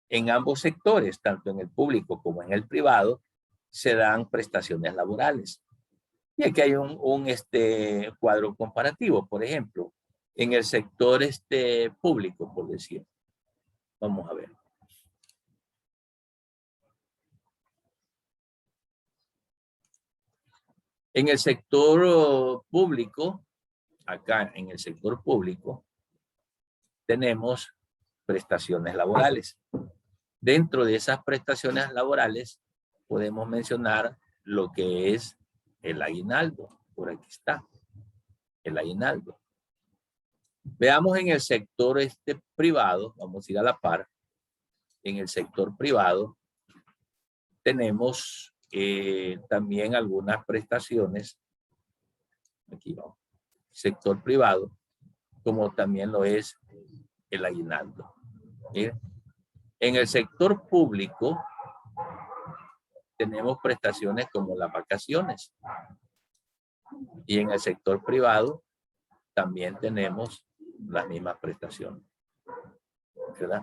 en ambos sectores, tanto en el público como en el privado, se dan prestaciones laborales. Y aquí hay un cuadro comparativo, por ejemplo, en el sector público, por decir. Vamos a ver. En el sector público, acá en el sector público, tenemos prestaciones laborales. Dentro de esas prestaciones laborales podemos mencionar lo que es el aguinaldo. Por aquí está, el aguinaldo. Veamos en el sector privado, vamos a ir a la par. En el sector privado tenemos también algunas prestaciones. Aquí vamos. Sector privado, como también lo es el aguinaldo. Miren, en el sector público tenemos prestaciones como las vacaciones. Y en el sector privado también tenemos las mismas prestaciones, ¿verdad?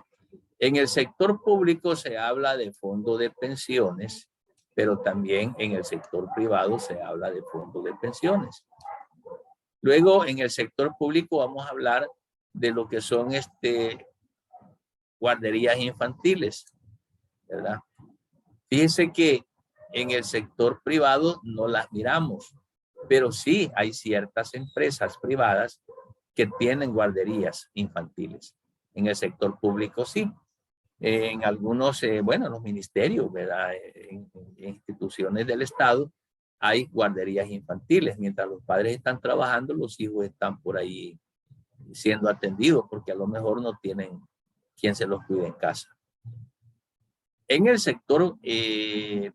En el sector público se habla de fondo de pensiones, pero también en el sector privado se habla de fondo de pensiones. Luego, en el sector público vamos a hablar de lo que son guarderías infantiles, ¿verdad? Fíjense que en el sector privado no las miramos, pero sí hay ciertas empresas privadas que tienen guarderías infantiles. En el sector público sí. En algunos, bueno, los ministerios, ¿verdad? En instituciones del Estado hay guarderías infantiles. Mientras los padres están trabajando, los hijos están por ahí siendo atendidos porque a lo mejor no tienen quien se los cuide en casa. En el sector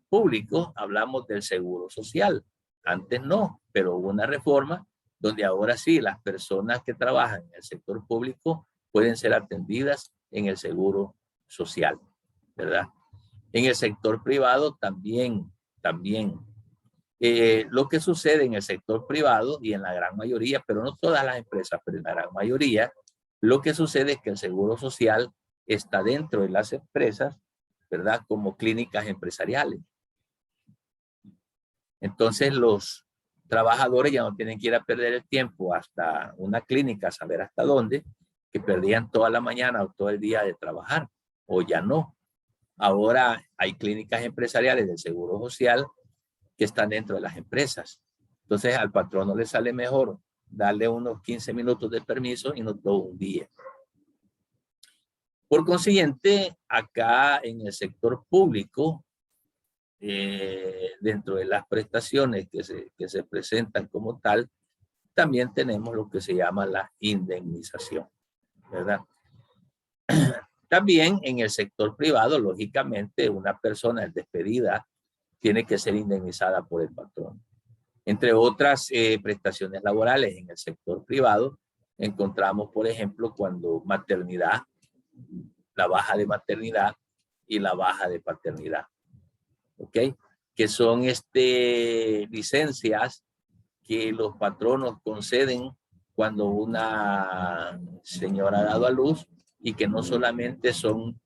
público hablamos del seguro social. Antes no, pero hubo una reforma donde ahora sí las personas que trabajan en el sector público pueden ser atendidas en el seguro social, ¿verdad? En el sector privado también. Lo que sucede en el sector privado y en la gran mayoría, pero no todas las empresas, pero en la gran mayoría, lo que sucede es que el seguro social está dentro de las empresas, ¿verdad? Como clínicas empresariales. Entonces los trabajadores ya no tienen que ir a perder el tiempo hasta una clínica, a saber hasta dónde, que perdían toda la mañana o todo el día de trabajar, o ya no. Ahora hay clínicas empresariales del seguro social que están dentro de las empresas. Entonces al patrono le sale mejor darle unos 15 minutos de permiso y no todo un día. Por consiguiente, acá en el sector público, dentro de las prestaciones que se presentan como tal, también tenemos lo que se llama la indemnización, ¿verdad? También en el sector privado, lógicamente, una persona despedida tiene que ser indemnizada por el patrón. Entre otras prestaciones laborales en el sector privado, encontramos, por ejemplo, cuando maternidad, la baja de maternidad y la baja de paternidad. ¿Ok? Que son licencias que los patronos conceden cuando una señora ha dado a luz y que no solamente son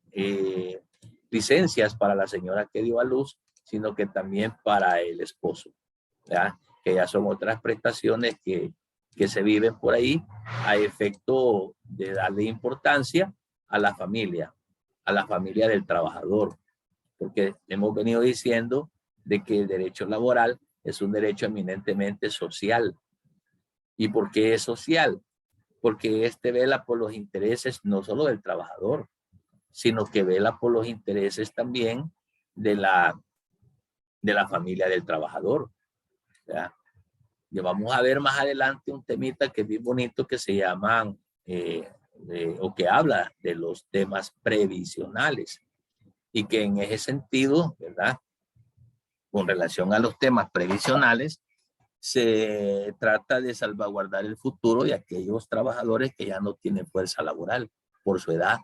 licencias para la señora que dio a luz, sino que también para el esposo, ¿verdad? Que ya son otras prestaciones que se viven por ahí a efecto de darle importancia a la familia del trabajador, porque hemos venido diciendo de que el derecho laboral es un derecho eminentemente social. ¿Y por qué es social? Porque vela por los intereses no solo del trabajador, sino que vela por los intereses también de la familia del trabajador, ¿verdad? Y vamos a ver más adelante un temita que es bien bonito que se llaman, o que habla de los temas previsionales. Y que en ese sentido, ¿verdad? Con relación a los temas previsionales, se trata de salvaguardar el futuro de aquellos trabajadores que ya no tienen fuerza laboral por su edad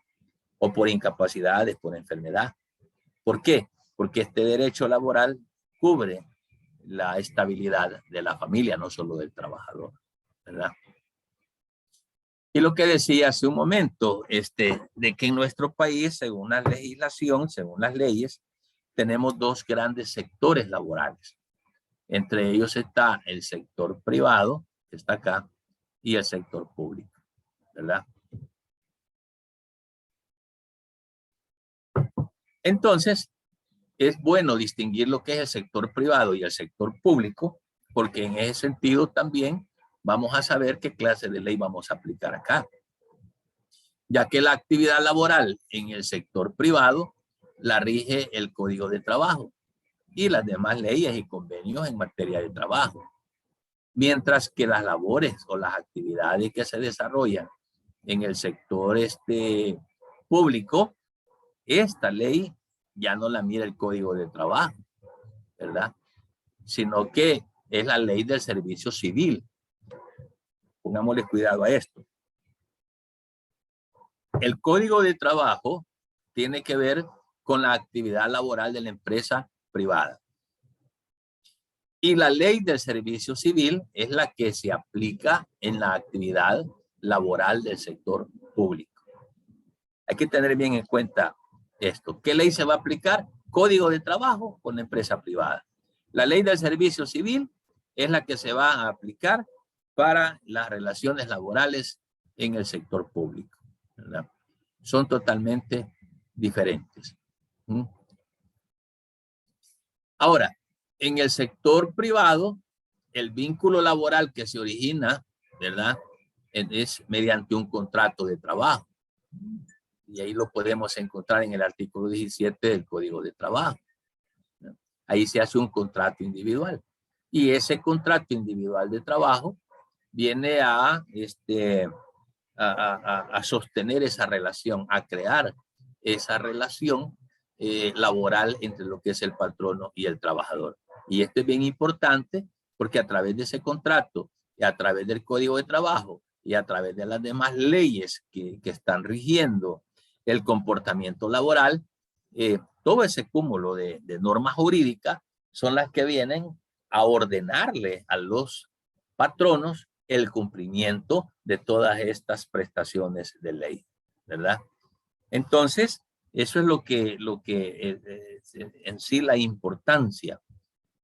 o por incapacidades, por enfermedad. ¿Por qué? Porque este derecho laboral cubre la estabilidad de la familia, no solo del trabajador, ¿verdad? Y lo que decía hace un momento, de que en nuestro país, según la legislación, según las leyes, tenemos dos grandes sectores laborales. Entre ellos está el sector privado, que está acá, y el sector público, ¿verdad? Entonces, es bueno distinguir lo que es el sector privado y el sector público, porque en ese sentido también vamos a saber qué clase de ley vamos a aplicar acá. Ya que la actividad laboral en el sector privado la rige el Código de Trabajo y las demás leyes y convenios en materia de trabajo. Mientras que las labores o las actividades que se desarrollan en el sector público, esta ley ya no la mira el Código de Trabajo, ¿verdad? Sino que es la ley del servicio civil. Pongámosle cuidado a esto. El código de trabajo tiene que ver con la actividad laboral de la empresa privada. Y la ley del servicio civil es la que se aplica en la actividad laboral del sector público. Hay que tener bien en cuenta esto. ¿Qué ley se va a aplicar? Código de trabajo con la empresa privada. La ley del servicio civil es la que se va a aplicar para las relaciones laborales en el sector público, ¿verdad? Son totalmente diferentes. Ahora, en el sector privado, el vínculo laboral que se origina, ¿verdad? Es mediante un contrato de trabajo. Y ahí lo podemos encontrar en el artículo 17 del Código de Trabajo. Ahí se hace un contrato individual. Y ese contrato individual de trabajo viene a sostener esa relación, a crear esa relación laboral entre lo que es el patrono y el trabajador. Y esto es bien importante porque a través de ese contrato y a través del Código de Trabajo y a través de las demás leyes que están rigiendo el comportamiento laboral, todo ese cúmulo de normas jurídicas son las que vienen a ordenarle a los patronos el cumplimiento de todas estas prestaciones de ley, ¿verdad? Entonces, eso es lo que en sí la importancia,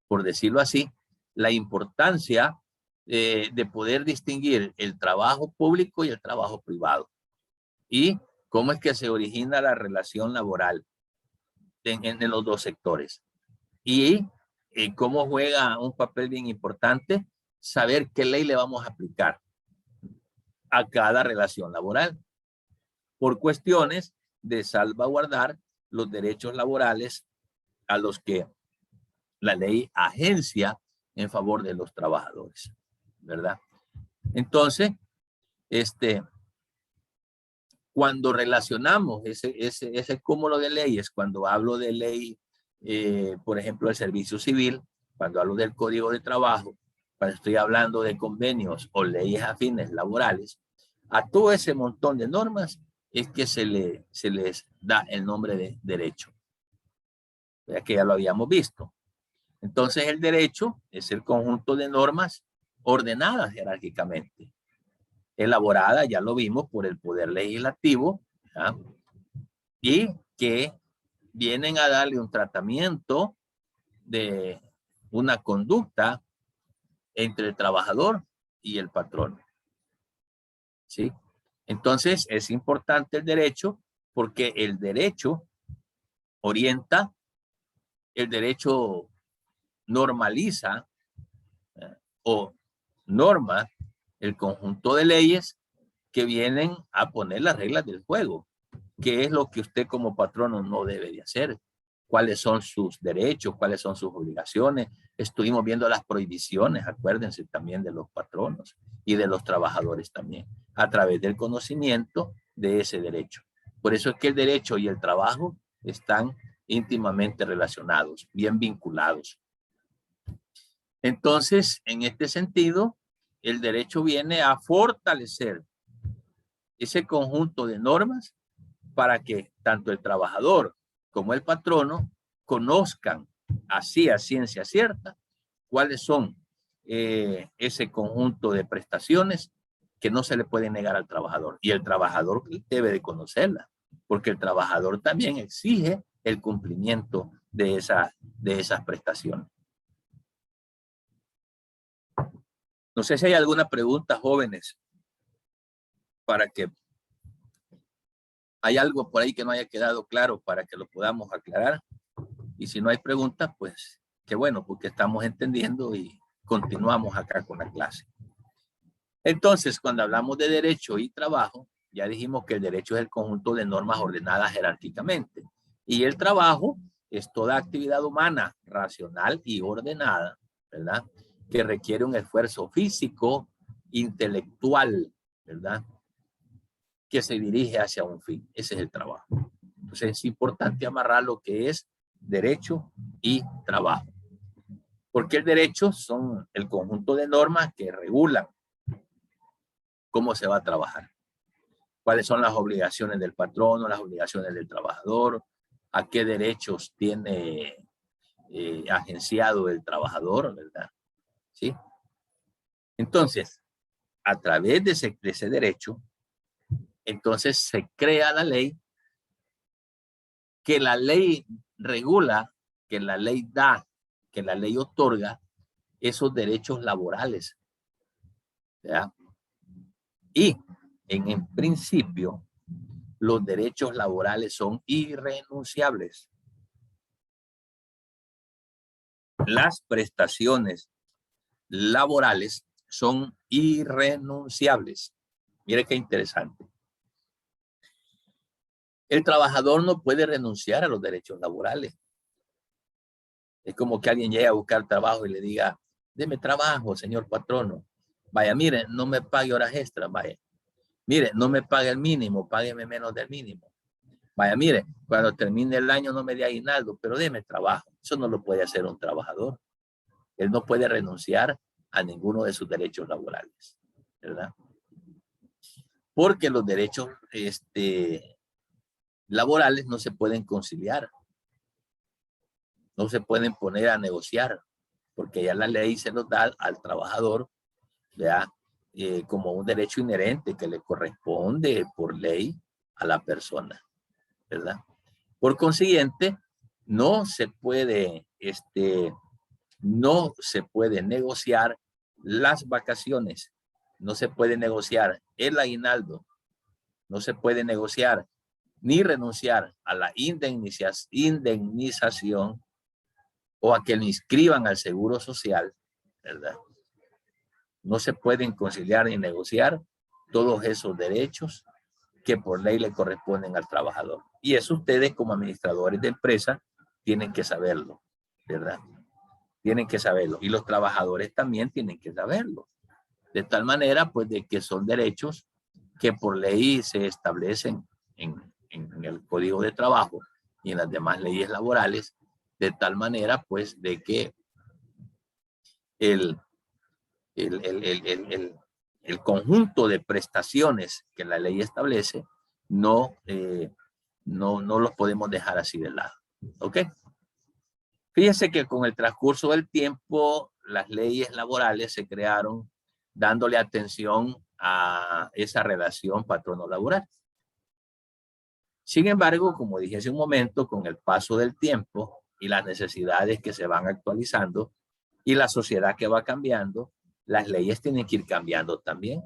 por decirlo así, la importancia de poder distinguir el trabajo público y el trabajo privado. Y cómo es que se origina la relación laboral en los dos sectores. Y cómo juega un papel bien importante saber qué ley le vamos a aplicar a cada relación laboral por cuestiones de salvaguardar los derechos laborales a los que la ley agencia en favor de los trabajadores, ¿verdad? Entonces, cuando relacionamos ese cúmulo de leyes, cuando hablo de ley, por ejemplo, del servicio civil, cuando hablo del Código de Trabajo, cuando estoy hablando de convenios o leyes afines laborales, a todo ese montón de normas es que se les da el nombre de derecho. Ya que ya lo habíamos visto. Entonces el derecho es el conjunto de normas ordenadas jerárquicamente, elaboradas, ya lo vimos, por el Poder Legislativo, ¿ya? Y que vienen a darle un tratamiento de una conducta entre el trabajador y el patrón. ¿Sí? Entonces es importante el derecho porque el derecho orienta, el derecho normaliza o norma el conjunto de leyes que vienen a poner las reglas del juego. ¿Qué es lo que usted como patrono no debe de hacer? ¿Cuáles son sus derechos? ¿Cuáles son sus obligaciones? Estuvimos viendo las prohibiciones, acuérdense también de los patronos y de los trabajadores también, a través del conocimiento de ese derecho. Por eso es que el derecho y el trabajo están íntimamente relacionados, bien vinculados. Entonces, en este sentido, el derecho viene a fortalecer ese conjunto de normas para que tanto el trabajador como el patrono conozcan así a ciencia cierta cuáles son ese conjunto de prestaciones que no se le puede negar al trabajador. Y el trabajador debe de conocerla, porque el trabajador también exige el cumplimiento de esas prestaciones. No sé si hay alguna pregunta, jóvenes, para que hay algo por ahí que no haya quedado claro para que lo podamos aclarar. Y si no hay preguntas, pues qué bueno, porque estamos entendiendo y continuamos acá con la clase. Entonces, cuando hablamos de derecho y trabajo, ya dijimos que el derecho es el conjunto de normas ordenadas jerárquicamente. Y el trabajo es toda actividad humana, racional y ordenada, ¿verdad? Que requiere un esfuerzo físico, intelectual, ¿verdad? Que se dirige hacia un fin. Ese es el trabajo. Entonces es importante amarrar lo que es derecho y trabajo. Porque el derecho son el conjunto de normas que regulan cómo se va a trabajar. cuáles son las obligaciones del patrono, las obligaciones del trabajador, a qué derechos tiene agenciado el trabajador, ¿verdad? ¿Sí? Entonces, a través de ese derecho, entonces se crea la ley, que la ley regula, que la ley da, que la ley otorga esos derechos laborales, ¿ya? Y en principio, los derechos laborales son irrenunciables. Las prestaciones laborales son irrenunciables. Mire qué interesante. El trabajador no puede renunciar a los derechos laborales. Es como que alguien llegue a buscar trabajo y le diga, deme trabajo, señor patrono. Vaya, mire, no me pague horas extras, vaya. Mire, no me pague el mínimo, págueme menos del mínimo. Vaya, mire, cuando termine el año no me dé aguinaldo, pero deme trabajo. Eso no lo puede hacer un trabajador. Él no puede renunciar a ninguno de sus derechos laborales, ¿verdad? Porque los derechos laborales no se pueden conciliar. No se pueden poner a negociar, porque ya la ley se los da al trabajador, ¿verdad? Como un derecho inherente que le corresponde por ley a la persona, ¿verdad? Por consiguiente, no se puede negociar las vacaciones, no se puede negociar el aguinaldo, no se puede negociar ni renunciar a la indemnización o a que lo inscriban al seguro social, ¿verdad? No se pueden conciliar ni negociar todos esos derechos que por ley le corresponden al trabajador. Y eso ustedes como administradores de empresa tienen que saberlo, ¿verdad? Tienen que saberlo. Y los trabajadores también tienen que saberlo. De tal manera, pues, de que son derechos que por ley se establecen en el Código de Trabajo y en las demás leyes laborales, de tal manera, pues, de que el conjunto de prestaciones que la ley establece no los podemos dejar así de lado. ¿Ok? Fíjense que con el transcurso del tiempo, las leyes laborales se crearon dándole atención a esa relación patrono-laboral. Sin embargo, como dije hace un momento, con el paso del tiempo y las necesidades que se van actualizando y la sociedad que va cambiando, las leyes tienen que ir cambiando también.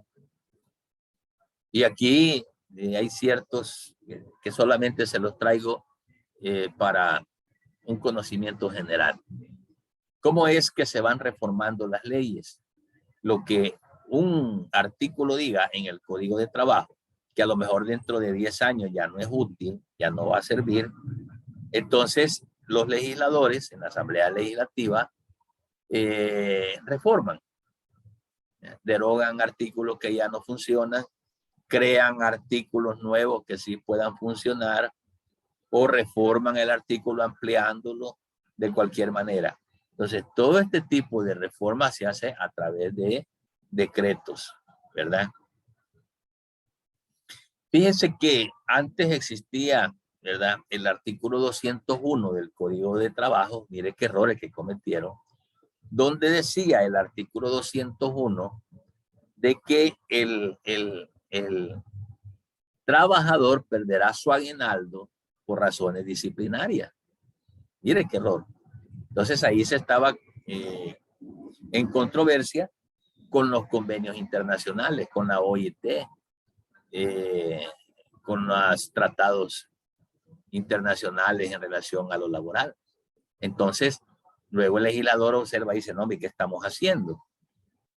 Y aquí hay ciertos que solamente se los traigo para un conocimiento general. ¿Cómo es que se van reformando las leyes? Lo que un artículo diga en el Código de Trabajo, que a lo mejor dentro de 10 años ya no es útil, ya no va a servir, entonces los legisladores en la Asamblea Legislativa reforman, derogan artículos que ya no funcionan, crean artículos nuevos que sí puedan funcionar o reforman el artículo ampliándolo de cualquier manera. Entonces, todo este tipo de reforma se hace a través de decretos, ¿verdad? Fíjense que antes existía, ¿verdad?, el artículo 201 del Código de Trabajo, mire qué errores que cometieron, donde decía el artículo 201 de que el trabajador perderá su aguinaldo por razones disciplinarias. Mire qué error. Entonces ahí se estaba en controversia con los convenios internacionales, con la OIT, con los tratados internacionales en relación a lo laboral. Entonces, luego el legislador observa y dice, no, ¿qué estamos haciendo?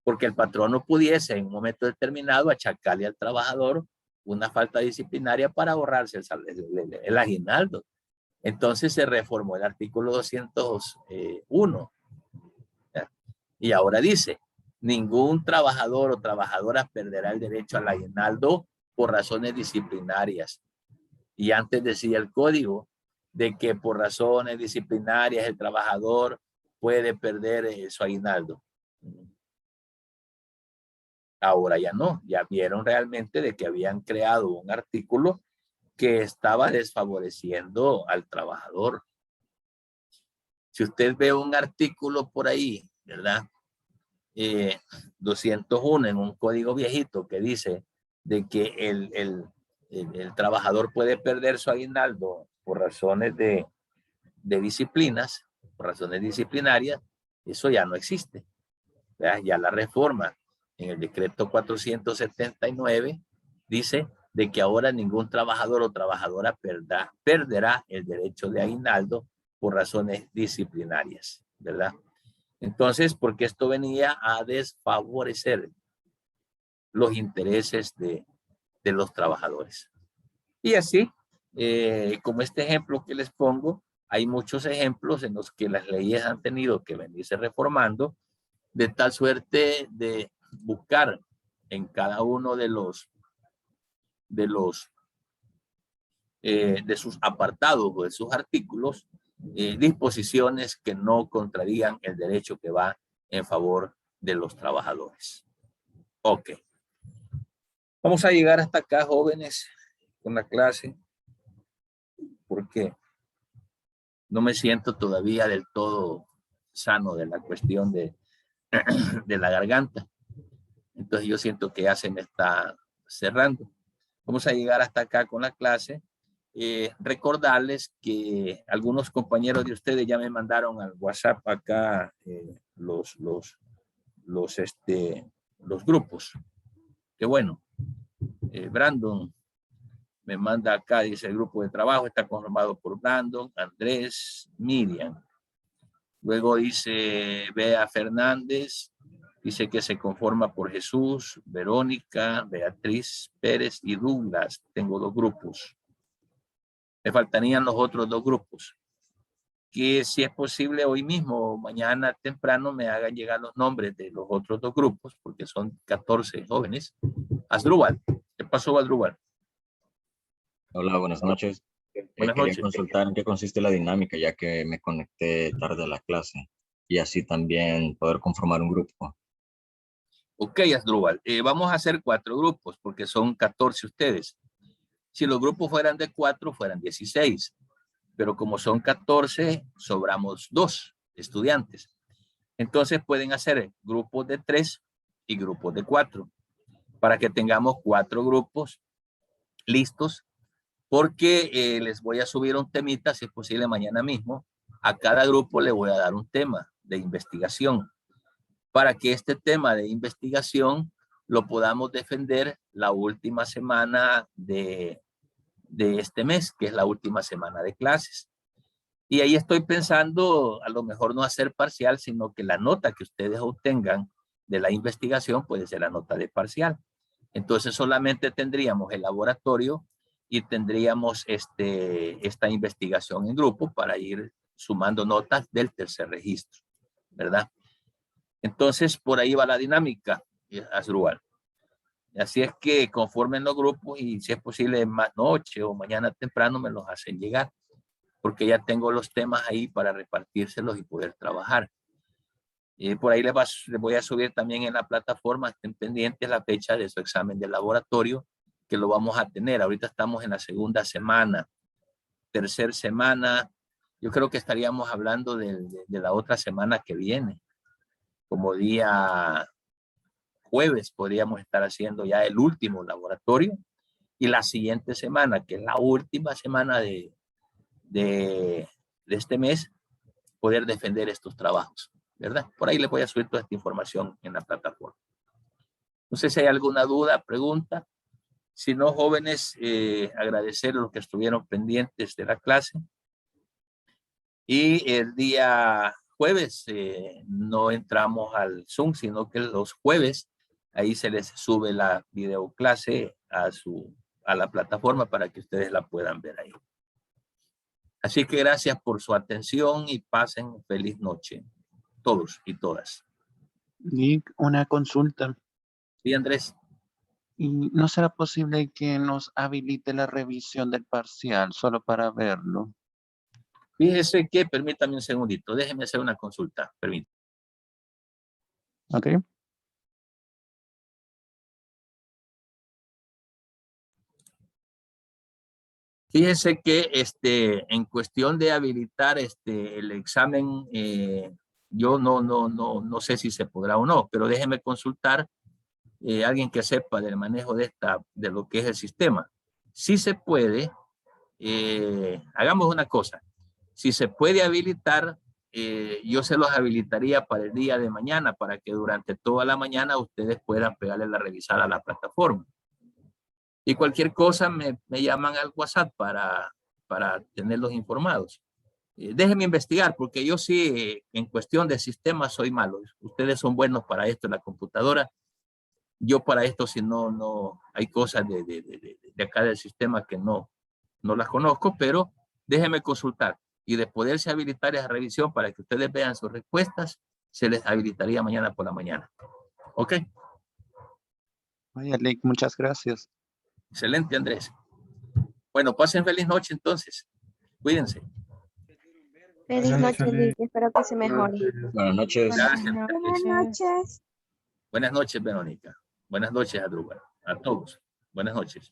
Porque el patrón no pudiese en un momento determinado achacarle al trabajador una falta disciplinaria para ahorrarse el aguinaldo. Entonces se reformó el artículo 201. Y ahora dice, ningún trabajador o trabajadora perderá el derecho al aguinaldo por razones disciplinarias. Y antes decía el código de que por razones disciplinarias el trabajador puede perder su aguinaldo. Ahora ya no, ya vieron realmente de que habían creado un artículo que estaba desfavoreciendo al trabajador. Si usted ve un artículo por ahí, ¿verdad? 201 en un código viejito que dice de que el trabajador puede perder su aguinaldo por razones de disciplinas, por razones disciplinarias, eso ya no existe. ¿Verdad? Ya la reforma en el decreto 479 dice de que ahora ningún trabajador o trabajadora perderá el derecho de aguinaldo por razones disciplinarias, ¿verdad? Entonces, porque esto venía a desfavorecer los intereses de los trabajadores. Y así, como este ejemplo que les pongo, hay muchos ejemplos en los que las leyes han tenido que venirse reformando de tal suerte de buscar en cada uno de sus apartados o de sus artículos disposiciones que no contradigan el derecho que va en favor de los trabajadores. Ok. Vamos a llegar hasta acá, jóvenes, con la clase, porque no me siento todavía del todo sano de la cuestión de la garganta. Entonces yo siento que ya se me está cerrando. Vamos a llegar hasta acá con la clase. Recordarles que algunos compañeros de ustedes ya me mandaron al WhatsApp acá los grupos. Qué bueno. Brandon me manda acá, dice el grupo de trabajo está conformado por Brandon, Andrés, Miriam. Luego dice Bea Fernández, dice que se conforma por Jesús, Verónica, Beatriz Pérez y Douglas. Tengo 2 grupos. Me faltarían los otros 2 grupos. Que si es posible hoy mismo o mañana temprano me hagan llegar los nombres de los otros 2 grupos, porque son 14 jóvenes. Asdrúbal. ¿Qué pasó, Asdrúbal? Hola, buenas noches. Buenas Quería noches. consultar en qué consiste la dinámica, ya que me conecté tarde a la clase, y así también poder conformar un grupo. Ok, Asdrúbal. Vamos a hacer 4 grupos, porque son 14 ustedes. Si los grupos fueran de 4, fueran 16. Pero como son 14, sobramos 2 estudiantes. Entonces pueden hacer grupos de 3 y grupos de 4, para que tengamos 4 grupos listos, porque les voy a subir un temita, si es posible mañana mismo. A cada grupo le voy a dar un tema de investigación, para que este tema de investigación lo podamos defender la última semana de este mes, que es la última semana de clases. Y ahí estoy pensando a lo mejor no hacer parcial, sino que la nota que ustedes obtengan de la investigación puede ser la nota de parcial. Entonces solamente tendríamos el laboratorio y tendríamos esta investigación en grupo para ir sumando notas del tercer registro, ¿verdad? Entonces por ahí va la dinámica, Asdrúbal. Así es que conformen los grupos y si es posible más noche o mañana temprano me los hacen llegar, porque ya tengo los temas ahí para repartírselos y poder trabajar. Por ahí les voy a subir también en la plataforma, estén pendientes la fecha de su examen de laboratorio, que lo vamos a tener. Ahorita estamos en la segunda semana, tercera semana. Yo creo que estaríamos hablando de la otra semana que viene. Como día jueves podríamos estar haciendo ya el último laboratorio. Y la siguiente semana, que es la última semana de este mes, poder defender estos trabajos, ¿verdad? Por ahí les voy a subir toda esta información en la plataforma. No sé si hay alguna duda, pregunta. Si no, jóvenes, agradecer a los que estuvieron pendientes de la clase. Y el día jueves no entramos al Zoom, sino que los jueves ahí se les sube la videoclase a la plataforma para que ustedes la puedan ver ahí. Así que gracias por su atención y pasen feliz noche, todos y todas. Nick, una consulta. Sí, Andrés. ¿Y no será posible que nos habilite la revisión del parcial solo para verlo? Fíjese que, permítame un segundito, déjeme hacer una consulta, permítame. Ok. Fíjense que en cuestión de habilitar el examen, yo no sé si se podrá o no, pero déjeme consultar alguien que sepa del manejo de lo que es el sistema. Si se puede, hagamos una cosa. Si se puede habilitar, yo se los habilitaría para el día de mañana, para que durante toda la mañana ustedes puedan pegarle la revisada a la plataforma. Y cualquier cosa me llaman al WhatsApp para tenerlos informados. Déjenme investigar, porque yo sí, en cuestión de sistemas, soy malo. Ustedes son buenos para esto en la computadora. Yo para esto, si no hay cosas de acá del sistema que no las conozco, pero déjenme consultar. Y de poderse habilitar esa revisión para que ustedes vean sus respuestas, se les habilitaría mañana por la mañana. ¿Ok? Vaya, Lick, muchas gracias. Excelente, Andrés. Bueno, pasen feliz noche entonces. Cuídense. Feliz noche, Lick. Espero que se mejore. Buenas noches. Gracias. Buenas noches. Buenas noches, Verónica. Buenas noches, Adrúbal. A todos. Buenas noches.